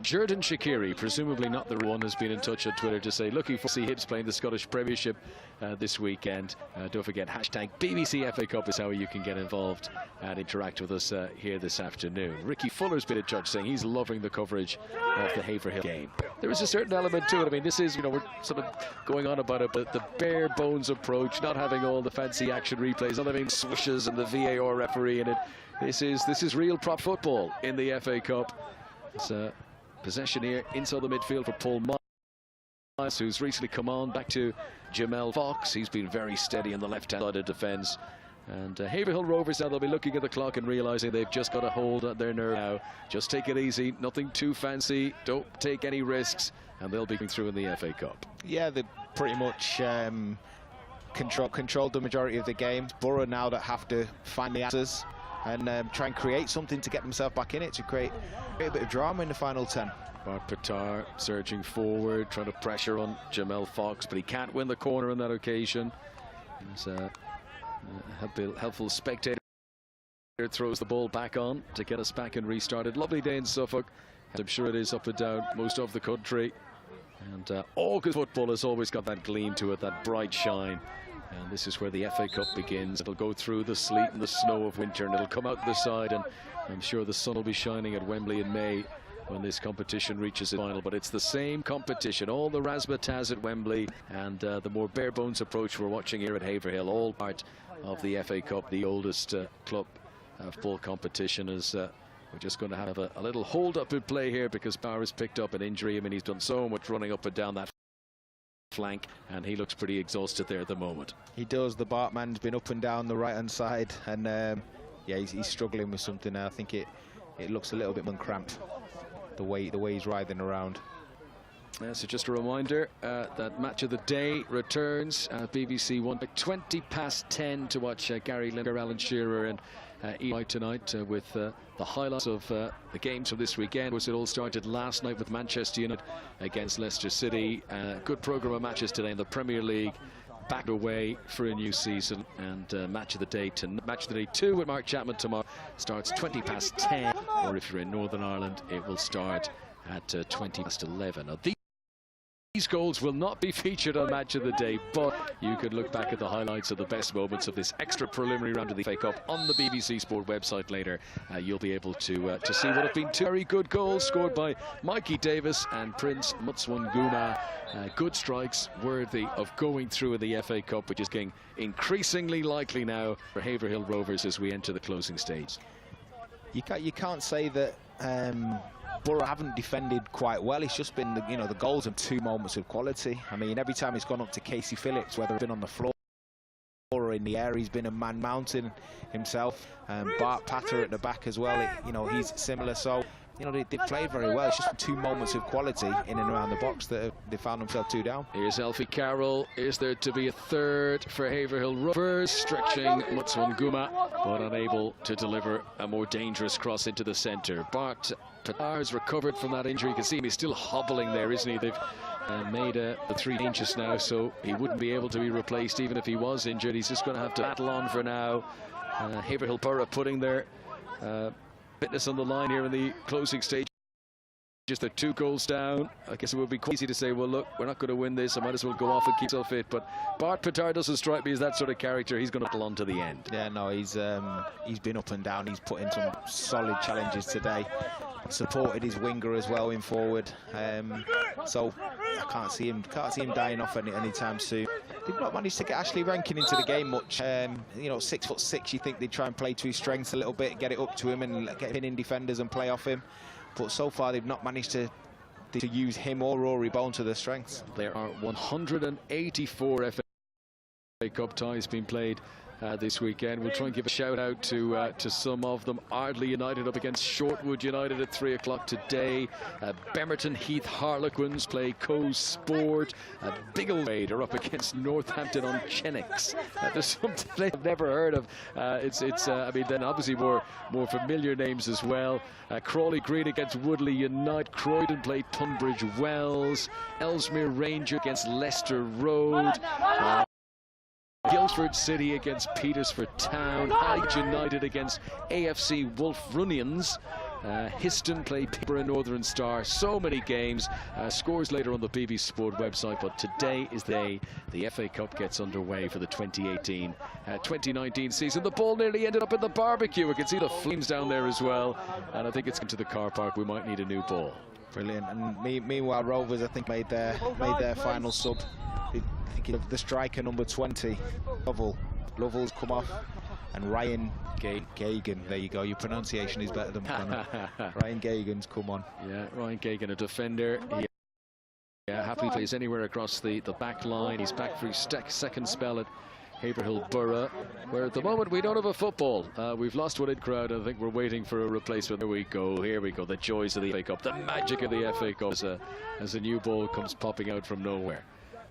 Jordan Shaqiri, presumably not the one, has been in touch on Twitter to say looking for to see Hibs playing the Scottish Premiership this weekend. Don't forget, hashtag BBC FA Cup is how you can get involved and interact with us here this afternoon. Ricky Fuller's been in touch saying he's loving the coverage of the Haverhill game. There is a certain element to it. I mean, this is, we're sort of going on about it, but the bare bones approach, not having all the fancy action replays, not having swishes and the VAR referee in it. This is real prop football in the FA Cup. It's possession here inside the midfield for Paul Miles, who's recently come on, back to Jamel Fox. He's been very steady on the left-hand side of defence. And Haverhill Rovers now, they'll be looking at the clock and realising they've just got to hold their nerve now. Just take it easy, nothing too fancy, don't take any risks, and they'll be going through in the FA Cup. Yeah, they pretty much controlled the majority of the game. Borough now that have to find the answers and try and create something to get themselves back in it, to create a bit of drama in the final 10. Bart Patar surging forward, trying to pressure on Jamel Fox, but he can't win the corner on that occasion. He's a helpful spectator throws the ball back on to get us back and restarted. Lovely day in Suffolk, and I'm sure it is up and down most of the country. And all good football has always got that gleam to it, that bright shine. And this is where the FA Cup begins. It'll go through the sleet and the snow of winter, and it'll come out the side, and I'm sure the sun will be shining at Wembley in May when this competition reaches its final. But it's the same competition, all the razzmatazz at Wembley, and the more bare bones approach we're watching here at Haverhill, all part of the FA Cup, the oldest club football competition. Is we're just going to have a little hold up in play here because Bauer has picked up an injury. I mean, he's done so much running up and down that flank, and he looks pretty exhausted there at the moment. He does. The Bartman's been up and down the right hand side, and yeah, he's struggling with something. I think it looks a little bit cramped, the way he's writhing around. So just a reminder that match of the day returns. BBC 1 at 10 to watch Gary Lineker, Alan Shearer and Eli tonight with the highlights of the games from this weekend. Of course, it all started last night with Manchester United against Leicester City. Good programme of matches today in the Premier League. Back away for a new season, and match of the day 2 with Mark Chapman tomorrow starts 10, or if you're in Northern Ireland, it will start at 11. Now, these These goals will not be featured on Match of the Day, but you could look back at the highlights of the best moments of this extra preliminary round of the FA Cup on the BBC Sport website later. You'll be able to see what have been two very good goals scored by Mikey Davis and Prince Mutswanguma. Good strikes worthy of going through in the FA Cup, which is getting increasingly likely now for Haverhill Rovers as we enter the closing stage. You can't say that Borough haven't defended quite well. It's just been the goals and two moments of quality. I mean, every time it's gone up to Casey Phillips, whether it's been on the floor or in the air, he's been a man mountain himself. Bart Patter at the back as well. He's similar. So they played very well. It's just two moments of quality in and around the box that they found themselves two down. Here's Alfie Carroll. Is there to be a third for Haverhill Rovers? Stretching Mutswanguma, but unable to deliver a more dangerous cross into the centre. Bart Patar has recovered from that injury. You can see him, he's still hobbling there, isn't he? They've made the 3 inches now, so he wouldn't be able to be replaced even if he was injured. He's just going to have to battle on for now. Haverhill Borough putting their fitness on the line here in the closing stage. Just they're 2 goals down. I guess it would be quite easy to say, well, look, we're not going to win this. I might as well go off and keep myself fit. But Bart Patar doesn't strike me as that sort of character. He's going to battle on to the end. Yeah, no, he's been up and down. He's put in some solid challenges today. Supported his winger as well in forward. So I can't see him dying off anytime soon. They've not managed to get Ashley Rankin into the game much. 6'6", you think they'd try and play to his strengths a little bit, get it up to him and get in defenders and play off him. But so far they've not managed to use him or Rory Bone to their strengths. There are 184 FA Cup ties being played this weekend. We'll try and give a shout out to some of them. Ardley United up against Shortwood United at 3 o'clock today. Bemerton Heath Harlequins play Co Sport. Bigglewaide are up against Northampton on Chenix. There's something I've never heard of. I mean, then obviously more familiar names as well. Crawley Green against Woodley United. Croydon play Tunbridge Wells. Ellesmere Ranger against Leicester Road. Guildford City against Petersford Town. Hyde United against AFC Wolverunians. Histon play Peterborough Northern Star. So many games. Scores later on the BBC Sport website, but today is the day the FA Cup gets underway for the 2018-2019 season. The ball nearly ended up in the barbecue. We can see the flames down there as well, and I think it's into the car park. We might need a new ball. Brilliant. And meanwhile, Rovers, I think, made their final sub. Thinking of the striker number 20, Lovell's come off, and Ryan Gagan. There you go. Your pronunciation is better than mine. Ryan Gagan's come on. Yeah, Ryan Gagan, a defender. Happily plays anywhere across the back line. He's back for his second spell at Haverhill Borough, where at the moment we don't have a football. We've lost one in crowd, and I think we're waiting for a replacement. Here we go. The joys of the FA Cup, the magic of the FA Cup as a new ball comes popping out from nowhere.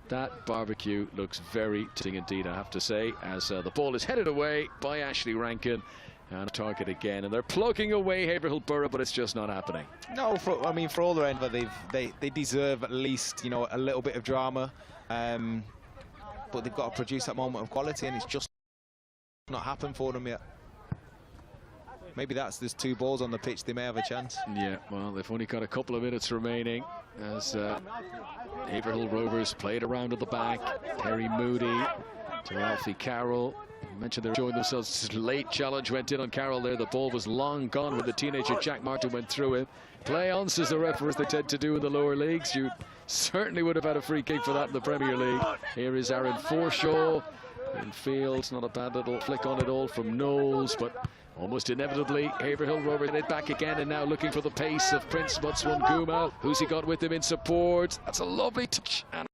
That barbecue looks very tempting indeed, I have to say, as the ball is headed away by Ashley Rankin. And target again, and they're plugging away Haverhill Borough, but it's just not happening. No, for all their end, they deserve at least a little bit of drama, but they've got to produce that moment of quality, and it's just not happened for them yet. Maybe there's 2 balls on the pitch, they may have a chance. Yeah, well, they've only got a couple of minutes remaining as Haverhill Rovers played around at the back. Terry Moody to Alfie Carroll. You mentioned they're showing themselves. Late challenge went in on Carroll there. The ball was long gone when the teenager Jack Martin went through it. Play on, says the referee, as they tend to do in the lower leagues. You certainly would have had a free kick for that in the Premier League. Here is Aaron Forshaw in field. Not a bad little flick on it all from Knowles, but almost inevitably Haverhill Rovers get it back again, and now looking for the pace of Prince Mutswanguma. Who's he got with him in support? That's a lovely touch, and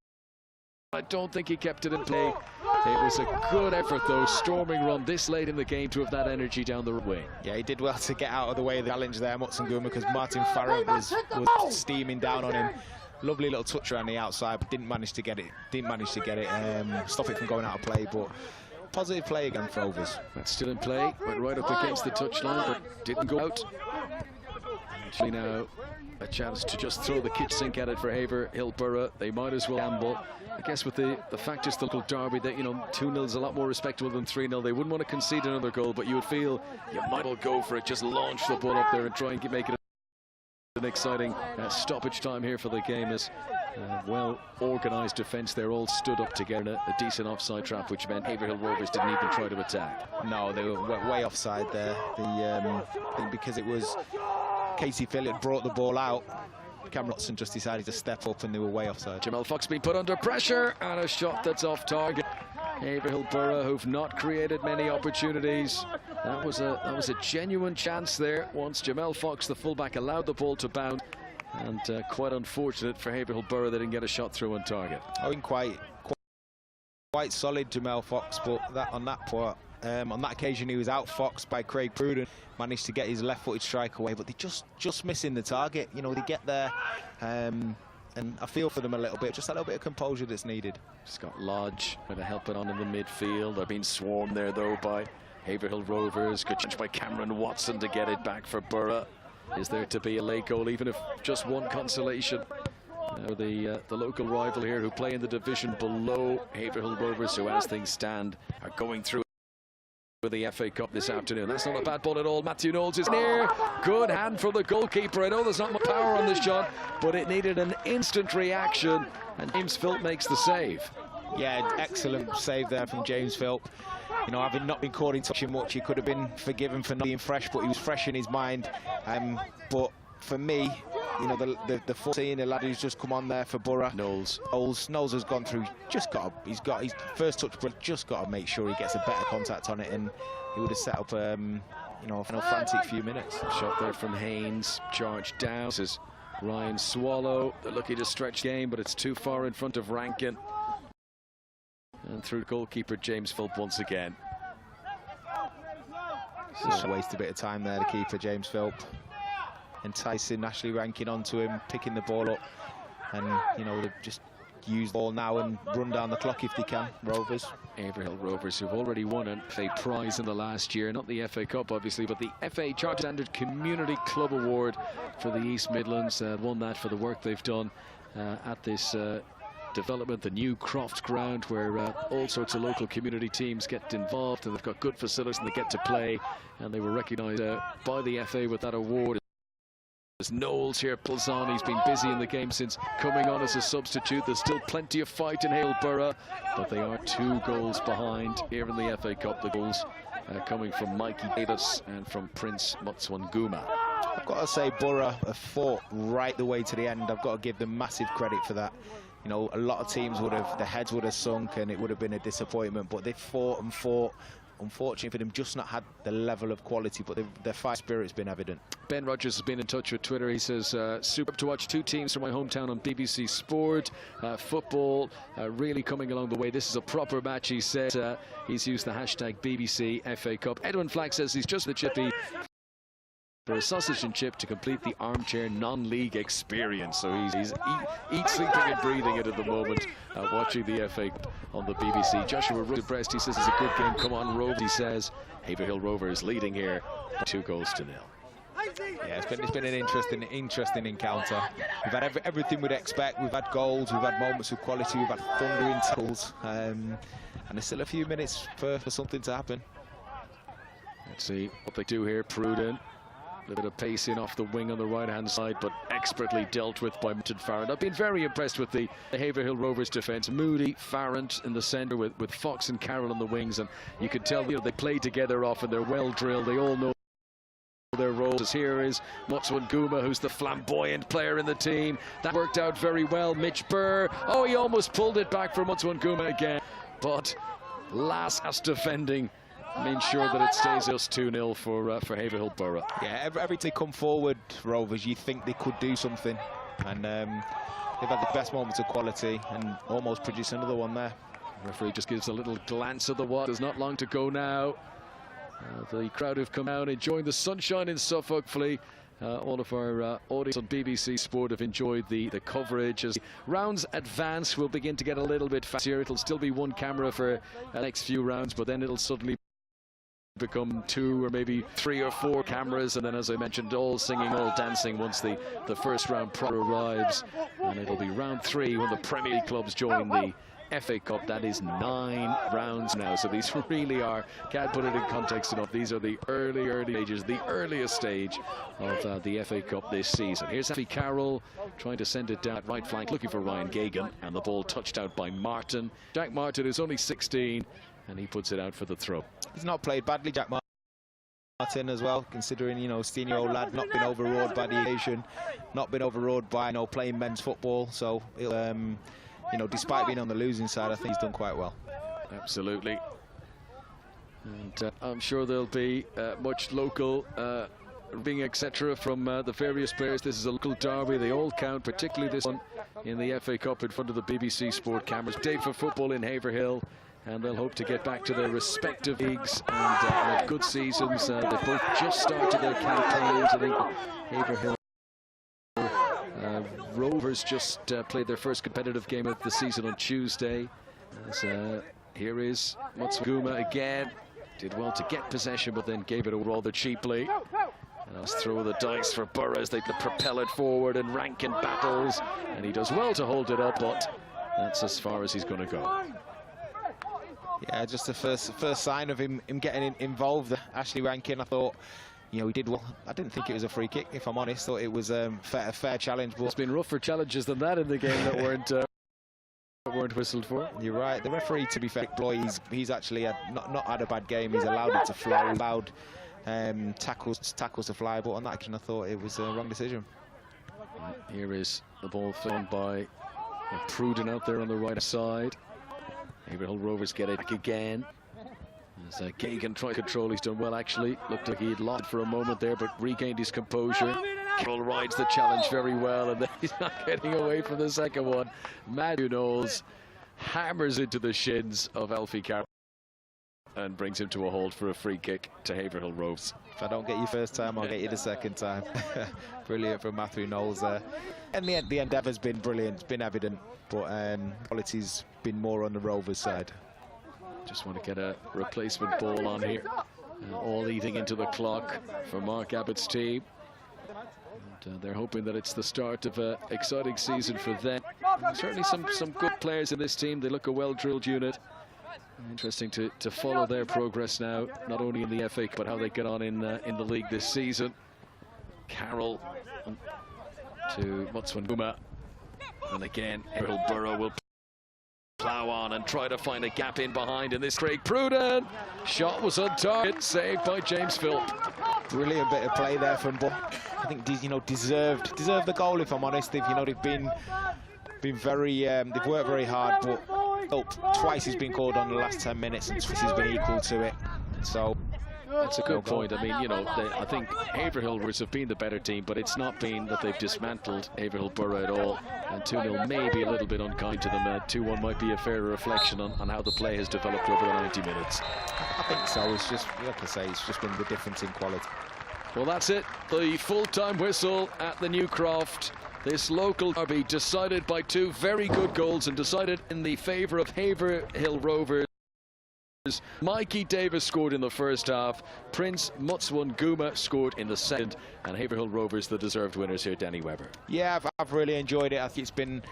I don't think he kept it in play. It was a good effort though, storming run this late in the game to have that energy down the way. Yeah, he did well to get out of the way of the challenge there, Mutswanguma, because Martin Farrell was steaming down on him. Lovely little touch around the outside, but didn't manage to get it. Stop it from going out of play, but positive play again for Rovers. That's still in play. Went right up against the touchline, but didn't go out. Actually now a chance to just throw the kitchen sink at it for Haverhill Borough. They might as well gamble. I guess with the fact it's the local derby that 2-0 is a lot more respectable than 3-0. They wouldn't want to concede another goal, but you would feel you might well go for it. Just launch the ball up there and try and make it An exciting stoppage time here for the game as well-organised defence. They're all stood up together in a decent offside trap, which meant Haverhill Rovers didn't even try to attack. No, they were way offside there. I think because it was Casey Phillip brought the ball out, Cameron Watson just decided to step up and they were way offside. Jamel Fox being put under pressure and a shot that's off target. Haverhill Borough, who've not created many opportunities. That was a genuine chance there once Jamel Fox, the fullback, allowed the ball to bounce. And quite unfortunate for Haverhill Borough, they didn't get a shot through on target. I mean, quite solid Jamel Fox, but on that occasion he was outfoxed by Craig Pruden. Managed to get his left-footed strike away, but they just missing the target. You know, they get there. And I feel for them a little bit, just a little bit of composure that's needed. Scott Lodge with a helping on in the midfield. They're being swarmed there, though, by Haverhill Rovers. Good chance by Cameron Watson to get it back for Borough. Is there to be a late goal, even if just one consolation? The local rival here, who play in the division below Haverhill Rovers, who, as things stand, are going through with the FA Cup this afternoon. That's not a bad ball at all. Matthew Knowles is near. Good hand from the goalkeeper. I know there's not much power on this shot, but it needed an instant reaction, and James Philp makes the save. Yeah, excellent save there from James Philp. You know, having not been caught in touching much, he could have been forgiven for not being fresh, but he was fresh in his mind. But for me, you know, the 14, the lad who's just come on there for Borough, Knowles has gone through. He's got his first touch, but just got to make sure he gets a better contact on it, and he would have set up, you know, a frantic few minutes. Shot there from Haynes, charged down. This is Ryan Swallow. They're looking to stretch the game, but it's too far in front of Rankin. And through goalkeeper James Philp once again. Just waste a bit of time there, the keeper James Philp. Enticing Ashley Rankin onto him, picking the ball up, and you know, they've just used the ball now and run down the clock if they can. Rovers. Haverhill Rovers, who've already won an FA prize in the last year, not the FA Cup obviously, but the FA Chartered Standard Community Club Award for the East Midlands. Won that for the work they've done at this development, the new Crofts ground, where all sorts of local community teams get involved, and they've got good facilities and they get to play, and they were recognised by the FA with that award. As Knowles here pulls on, he's been busy in the game since coming on as a substitute. There's still plenty of fight in Haverhill Borough, but they are 2 goals behind here in the FA Cup. The goals coming from Mikey Davis and from Prince Mutswanguma. I've got to say, Borough have fought right the way to the end. I've got to give them massive credit for that. You know, a lot of teams their heads would have sunk and it would have been a disappointment, but they fought and fought. Unfortunately for them, just not had the level of quality, but their fight spirit's been evident. Ben Rogers has been in touch with Twitter. He says, superb to watch 2 teams from my hometown on BBC Sport. Football really coming along the way. This is a proper match, he said. He's used the hashtag BBC FA Cup. Edwin Flack says he's just the chippy for a sausage and chip to complete the armchair non-league experience. So he's eat, sleeping and breathing it at the moment, watching the FA on the BBC. Joshua Brest, he says it's a good game. Come on, Rovers, he says. Haverhill Rovers leading here 2-0. Yeah, it's been an interesting encounter. We've had everything we'd expect. We've had goals, we've had moments of quality, we've had thundering tackles, and there's still a few minutes for something to happen. Let's see what they do here. Pruden. A little bit of pacing off the wing on the right-hand side, but expertly dealt with by Martin Farrant. I've been very impressed with the Haverhill Rovers defence. Moody, Farrant in the centre with Fox and Carroll on the wings, and you can tell, you know, they play together often. They're well drilled. They all know their roles. Here is Mutswanguma, who's the flamboyant player in the team. That worked out very well. Mitch Burr. Oh, he almost pulled it back for Mutswanguma again, but last defending means sure that it stays us 2-0 for Haverhill Borough. Yeah, every time they come forward, Rovers, you think they could do something, and they've had the best moments of quality and almost produced another one there. The referee just gives a little glance at the watch. There's not long to go now. The crowd have come out enjoying the sunshine in Suffolk. Hopefully all of our audience on BBC Sport have enjoyed the coverage. As rounds advance, we'll begin to get a little bit faster. It'll still be 1 camera for the next few rounds, but then it'll suddenly become 2 or maybe 3 or 4 cameras, and then, as I mentioned, all singing, all dancing once the first round proper arrives, and it'll be round 3 when the Premier League clubs join FA Cup. That is 9 rounds now, so these really are, can't put it in context enough, these are the early stages, the earliest stage of the FA Cup this season. Here's Alfie Carroll trying to send it down right flank, looking for Ryan Gagan, and the ball touched out by Martin. Jack Martin is only 16, and he puts it out for the throw. He's not played badly, Jack Martin, as well, considering, you know, senior old lad, not been overawed by the occasion, not been overawed by, you know, playing men's football. So, you know, despite being on the losing side, I think he's done quite well. Absolutely. And I'm sure there'll be much local ring, etc. from the various players. This is a local derby. They all count, particularly this one in the FA Cup in front of the BBC Sport cameras. Day for football in Haverhill, and they'll hope to get back to their respective leagues and have good seasons. They both just started their campaigns. I think Haverhill Rovers just played their first competitive game of the season on Tuesday. As, here is Motsuguma again. Did well to get possession, but then gave it away rather cheaply. And let's throw the dice for Borough as they propel it forward, and Rankin battles, and he does well to hold it up, but that's as far as he's going to go. Yeah, just the first sign of him getting involved. Ashley Rankin, I thought, you know, he did well. I didn't think it was a free kick, if I'm honest. Thought it was a fair challenge. But it's been rougher challenges than that in the game that weren't whistled for. You're right. The referee, to be fair, he's actually not had a bad game. He's allowed it to flow, allowed tackles to fly. But on that occasion, I thought it was a wrong decision. Here is the ball thrown by Pruden out there on the right side. Haverhill Rovers get it back again. As Gagan tried to control, he's done well actually. Looked like he'd lost for a moment there, but regained his composure. Carroll rides the challenge very well, and then he's not getting away from the second one. Matthew Knowles hammers into the shins of Alfie Carroll and brings him to a hold for a free kick to Haverhill Rovers. If I don't get you first time, I'll get you the second time. Brilliant from Matthew Knowles there. And the endeavour's been brilliant, it's been evident, but quality's been more on the Rovers side. Just want to get a replacement ball on here. All eating into the clock for Mark Abbott's team. And they're hoping that it's the start of an exciting season for them. Certainly some good players in this team. They look a well-drilled unit. Interesting to follow their progress now, not only in the FA Cup, but how they get on in the league this season. Carroll to Motsuguma. And again, Haverhill Borough will plough on and try to find a gap in behind, and this Craig Pruden shot was on target, saved by James Philp. Brilliant bit of play there from Borough. I think, you know, deserved the goal, if I'm honest. They've been very they've worked very hard, but Philp twice he's been called on the last 10 minutes and twice he's been equal to it. So that's a good point. I mean, you know, I think Haverhill Rovers have been the better team, but it's not been that they've dismantled Haverhill Borough at all. And 2-0 may be a little bit unkind to them. 2-1 might be a fairer reflection on how the play has developed over the 90 minutes. I think so. It's just, like I say, it's just been the difference in quality. Well, that's it. The full-time whistle at the New Croft. This local derby decided by 2 very good goals and decided in the favour of Haverhill Rovers. Mikey Davis scored in the first half, Prince Motsuguma scored in the second, and Haverhill Rovers the deserved winners here. Danny Webber. Yeah, I've really enjoyed it. I think it's been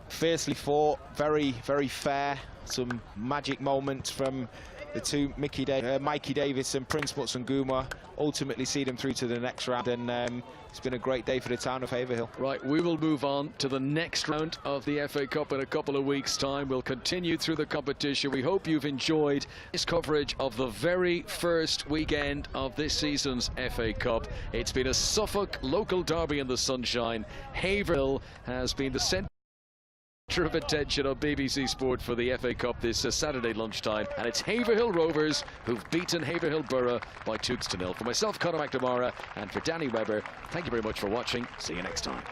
fiercely fought, very fair. Some magic moments from the two, Mikey Davis and Prince Motsuguma, ultimately see them through to the next round, and it's been a great day for the town of Haverhill. Right, we will move on to the next round of the FA Cup in a couple of weeks' time. We'll continue through the competition. We hope you've enjoyed this coverage of the very first weekend of this season's FA Cup. It's been a Suffolk local derby in the sunshine. Haverhill has been the centre of attention on BBC Sport for the FA Cup this Saturday lunchtime, and it's Haverhill Rovers who've beaten Haverhill Borough by 2-0. For myself, Conor McNamara, and for Danny Webber, thank you very much for watching. See you next time.